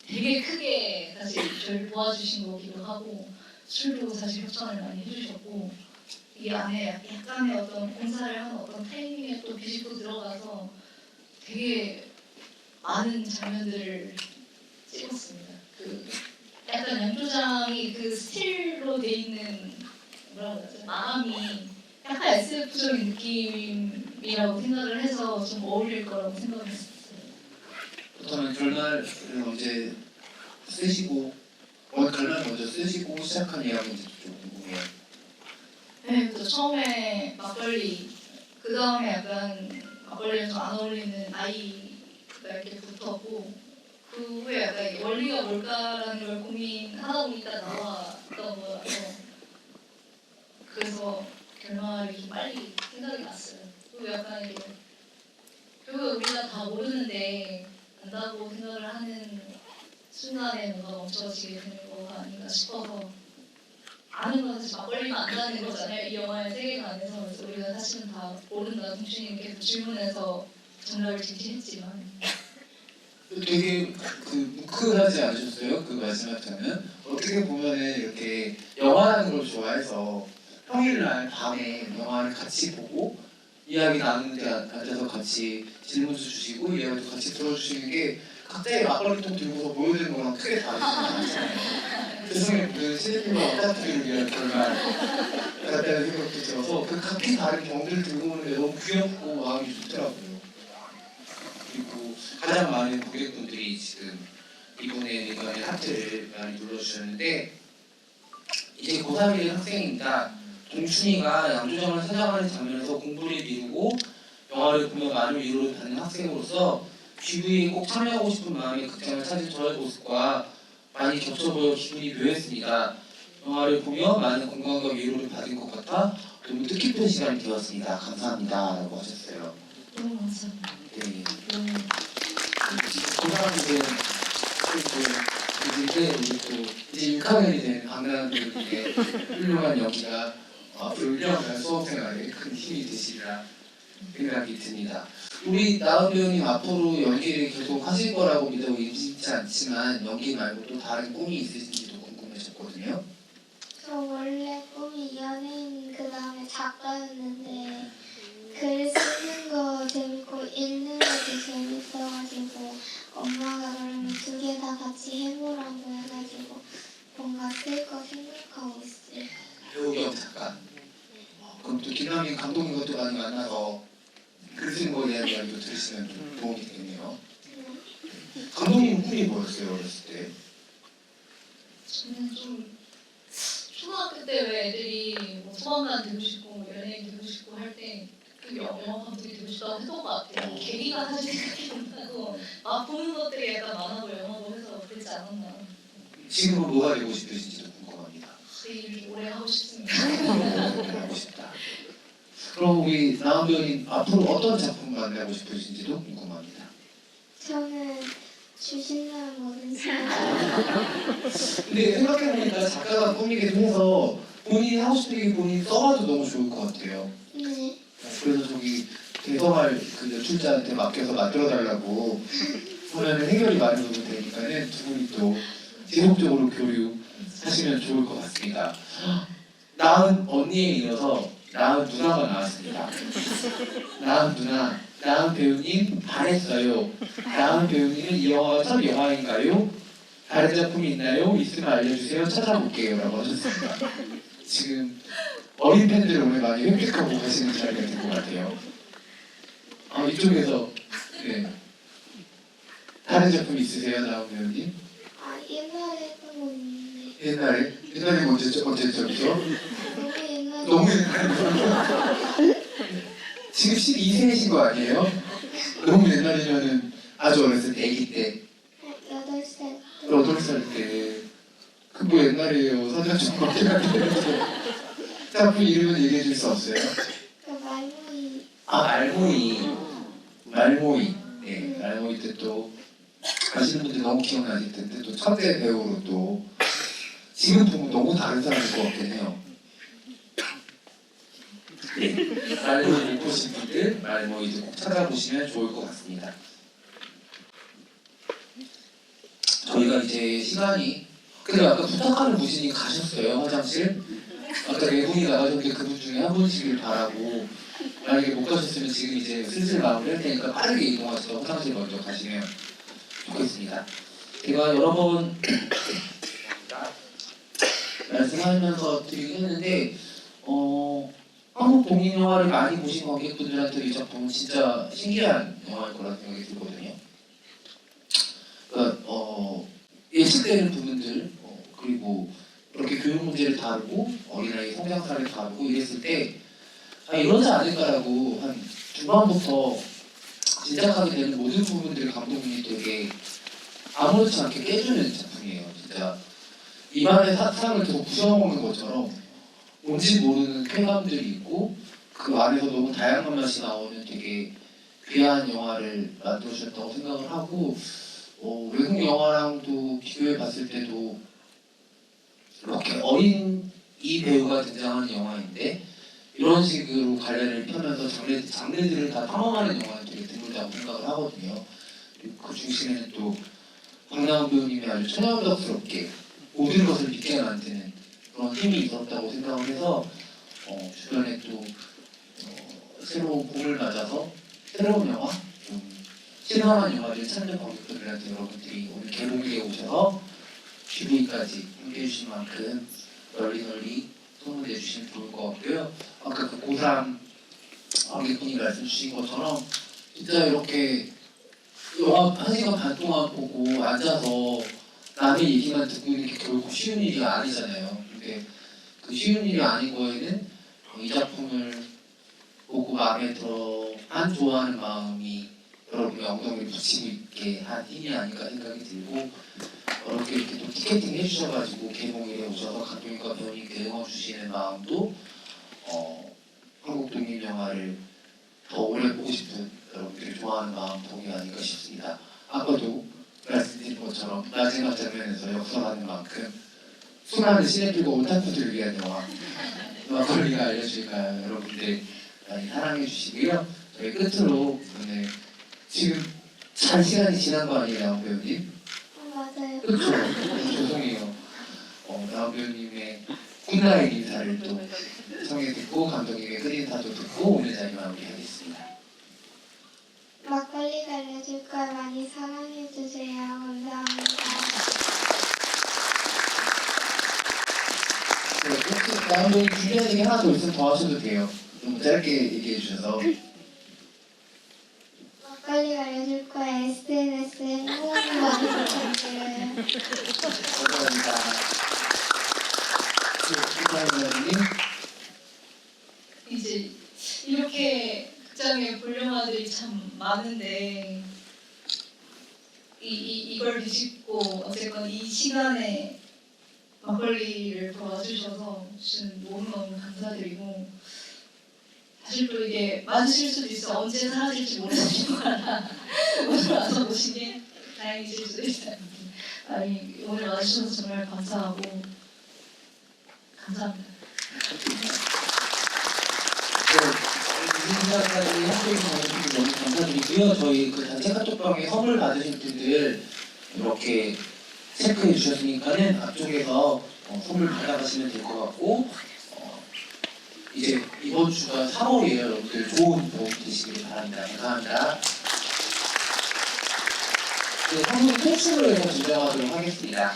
되게 크게 사실 저를 도와주신 거기도 하고 술도 사실 협찬을 많이 해주셨고 이 안에 약간의 어떤 공사를 하는 어떤 타이밍에 또 비집고 들어가서 되게 많은 장면들을 찍었습니다. 그 약간 양조장이 그 스틸로 돼 있는 뭐라고 해야 되지? 마감이 약간 SF적인 느낌이라고 생각을 해서 좀 어울릴 거라고 생각을 했어요. 그렇다면 결말을 언제 쓰시고 결말 먼저 쓰시고 시작한 이야기인지 좀 궁금해요. 네, 그래서 처음에 막걸리, 그 다음에 약간 막걸리랑 좀 안 어울리는 아이가 이렇게 붙었고 그 후에 약간 이게 원리가 뭘까라는 걸 고민하다 보니까 나왔던 거라서 그래서 결말이 좀 빨리 생각이 났어요. 그리고 약간 이게 결국 우리가 다 모르는데 안다고 생각을 하는 순간에 뭔가 멈춰지게 되는 거가 아닌가 싶어서 아는 건 사실 막걸리만 안다는 거잖아요. 이 영화의 세계관 안에서. 그래서 우리가 사실은 다 모른다. 동준이 계속 질문해서 정답을 제시했지만 되게 그 뭉클하지 않으셨어요? 그 마지막 장면? 어떻게 보면은 이렇게 영화라는 걸 좋아해서 평일날 밤에 영화를 같이 보고 이야기 나누는데 앉아서 같이 질문도 주시고 이야기도 같이 들어주시는 게 각자의 막걸리통 들고서 보여드리는 거랑 크게 다르지 않잖아요. 세상에 모든 시네필러 업다트를 위한 결말 같다는 생각도 들어서 그 각기 다른 경들을 들고 오는 게 너무 귀엽고 마음이 좋더라고요. 그리고 가장 많은 고객분들이 지금 이번에 이번에 하트를 많이 눌러주셨는데 이제 고3일 학생입니다. 동춘이가 양조장을 찾아가는 장면에서 공부를 미루고 영화를 보며 많은 위로를 받는 학생으로서 GV에 꼭 참여하고 싶은 마음에 극장을 찾은 저의 모습과 많이 겹쳐 보여 기분이 묘했습니다. 영화를 보며 많은 건강과 위로를 받은 것 같아 너무 뜻깊은 시간이 되었습니다. 감사합니다. 라고 하셨어요. 너무 감사합니다. 네. 너무 고등학생들 이제 우리 또 이제 6학년이 된 강남들에게 훌륭한 연기가 앞으로 1년간 수험생활에 큰 힘이 되시리라 생각이 듭니다. 우리 나은 배우님 앞으로 연기를 계속 하실 거라고 믿어 의심치 않지만 연기 말고 또 다른 꿈이 있으신지도 궁금해졌거든요. 저 원래 꿈이 연예인 그 다음에 작가였는데 글 쓰는 거 재밌고 읽는 것도 재밌어가지고 엄마가 그러면 두 개 다 같이 해보라고 해가지고 뭔가 쓸 거 생각하고 있어요. 배우 겸 작가. 그럼 또 김남민 감독님 것도 많이 만나서 글 쓰는 거에 대한 이야기도 들으시면 좀 도움이 되겠네요. 감독님 꿈이 뭐였어요 어렸을 때? 저는 좀 초등학교 때 왜 애들이 뭐 소방관 되고 싶고 뭐 연예인 되고 싶고 할 때 그 영화 감독이 되고 싶다고 했던 것 같아요. 계기가 사실 생각이 안 나고 막 보는 것들이 약간 많아고 영화고 해서 그랬지 않았나. 지금은 뭐가 되고 싶으신지도 궁금합니다. 그 일을 오래 하고 싶습니다. 하고 싶다. 그럼 우리 나은 배우님 앞으로 어떤 작품 만나고 싶으신지도 궁금합니다. 저는 주신다는 모든 시간 근데 생각해보니까 작가가 꿈이기도 해서 본인이 하고 싶은 게 본인이 써봐도 너무 좋을 것 같아요. 네. 그래서 저기 대성할 그 연출자한테 맡겨서 만들어달라고 하면 해결이 많은 부분 되니까는 두 분이 또 지속적으로 교류하시면 좋을 것 같습니다. 나은 언니에 이어서 나은 누나가 나왔습니다. 나은 누나, 나은 배우님 반했어요. 나은 배우님은 이 영화가 첫 영화인가요? 다른 작품이 있나요? 있으면 알려주세요. 찾아볼게요. 라고 하셨습니다. 지금 어린 팬들을 오늘 많이 획득하고 가시는 자리가 된 것 같아요. 이쪽에서 네. 다른 작품 있으세요? 나온 배우님? 아, 옛날에 했던 거 있는데. 옛날에 언제적이죠? 너무 옛날에. 너무 옛날에 지금 12세이신 거 아니에요? 너무 옛날이면은 아주 어렸을 때, 아기 때 8살. 8살 때. 그뭐 옛날이에요. 사전 좀 바뀌었는데. 작품 이름은 얘기해 줄 수 없어요? 그 말모이. 말모이. 네, 말모이 때 또 아시는 분들 너무 기억나실 텐데 또 첫째 배우로 또 지금 보면 너무 다른 사람일 것 같긴 해요. 네, 말모이 못 보신 분들 말모이도 꼭 찾아보시면 좋을 것 같습니다. 저희가 이제 시간이 근데 아까 부탁하는 분이 가셨어요 화장실? 아까 네 분이 나가셨는데 그분 중에 한 분씩을 바라고 만약에 못 가셨으면 지금 이제 슬슬 마무리할 테니까 빠르게 이동하셔서 화장실 먼저 가시면 좋겠습니다. 제가 여러 번 말씀하면서 드리긴 했는데 한국 독립 영화를 많이 보신 관객분들한테 이 작품은 진짜 신기한 영화일 거라는 생각이 들거든요. 그러니까 예측되는 부분들 그리고 이렇게 교육 문제를 다루고 어린아이 성장사를 다루고 이랬을 때 이러지 않을까라고 한 중반부터 짐작하게 되는 모든 부분들을 감독님이 되게 아무렇지 않게 깨주는 작품이에요. 진짜 입안에 사탕을 계속 부셔먹는 것처럼 뭔지 모르는 쾌감들이 있고 그 안에서 너무 다양한 맛이 나오는 되게 귀한 영화를 만들어주셨다고 생각을 하고 외국 영화랑도 비교해 봤을 때도 이렇게 어린 이 배우가 등장하는 영화인데 이런 식으로 갈래를 펴면서 장르들을 다 탐험하는 영화는 되게 드물다고 생각을 하거든요. 그리고 그 중심에는 또 강나은 배우님이 아주 천연덕스럽게 모든 것을 믿게 만드는 그런 힘이 있었다고 생각을 해서 주변에 또 새로운 봄을 맞아서 새로운 영화, 좀 신선한 영화를 찾는 관객분들한테 여러분들이 오늘 개봉기에 오셔서 GV까지 함께 해주신 만큼 널리 소문내 주시면 좋을 것 같고요. 아까 그 고3 관객분이 말씀 주신 것처럼 진짜 이렇게 영화 1시간 반 동안 보고 앉아서 남의 얘기만 듣고 있는 게 결국 쉬운 일이 아니잖아요. 근데 그 쉬운 일이 아닌 거에는 이 작품을 보고 마음에 들어 안 좋아하는 마음이 여러분의 엉덩이를 붙이고 있게 한 힘이 아닐까 생각이 들고 이렇게 또 티켓팅 해주셔가지고 개봉일에 오셔서 감독님과 배우님께 응원 주시는 마음도 한국 독립 영화를 더 오래 보고 싶은 여러분들이 좋아하는 마음 덕이 아닐까 싶습니다. 아까도 말씀드린 것처럼 마지막 장면에서 역설하는 만큼 수많은 시네필과 오타쿠들을 위한 영화 막걸리가 알려줄까요? 여러분들 많이 사랑해 주시고요. 저희 끝으로 오늘 지금 잘 시간이 지난 거 아니에요, 배우님? 맞아요. 그렇죠. 죄송해요. 나우 배우님의 굿나잇 인사를 또 청해 듣고 감독님의 끝 인사도 듣고 오늘 자리 마무리하겠습니다. 막걸리 알려줄 걸 많이 사랑해 주세요. 감사합니다. 네, 혹시 나우 배우님 준비한 얘기 하나 더 있으면 더 하셔도 돼요. 좀 짧게 얘기해 주셔서. 막걸리 알려줄 거에 SNS에 후원 많이 부탁드려요. 감사합니다. 네, 이제 이렇게 극장에 볼 영화들이 참 많은데 이걸 비집고 어쨌건 이 시간에 막걸리를 더 와주셔서 저는 너무너무 감사드리고 사실 또 이게 맞으실 수도 있어 언제 사라질지 모르는 영화라 오늘 와서 보신 게 다행이실 수도 있어요. 아니 오늘 와주셔서 정말 감사하고 감사합니다. 이분까지 함께해 주셔서 너무 감사드리고요. 저희 그 단체 카톡방에 선물 받으신 분들 이렇게 체크해 주셨으니까는 앞쪽에서 선물 받아가시면 될 것 같고 이제 이번 주가 3월이에요. 여러분들 좋은 봄 되시길 바랍니다. 감사합니다. 상품 패스로 해서 진행하도록 하겠습니다.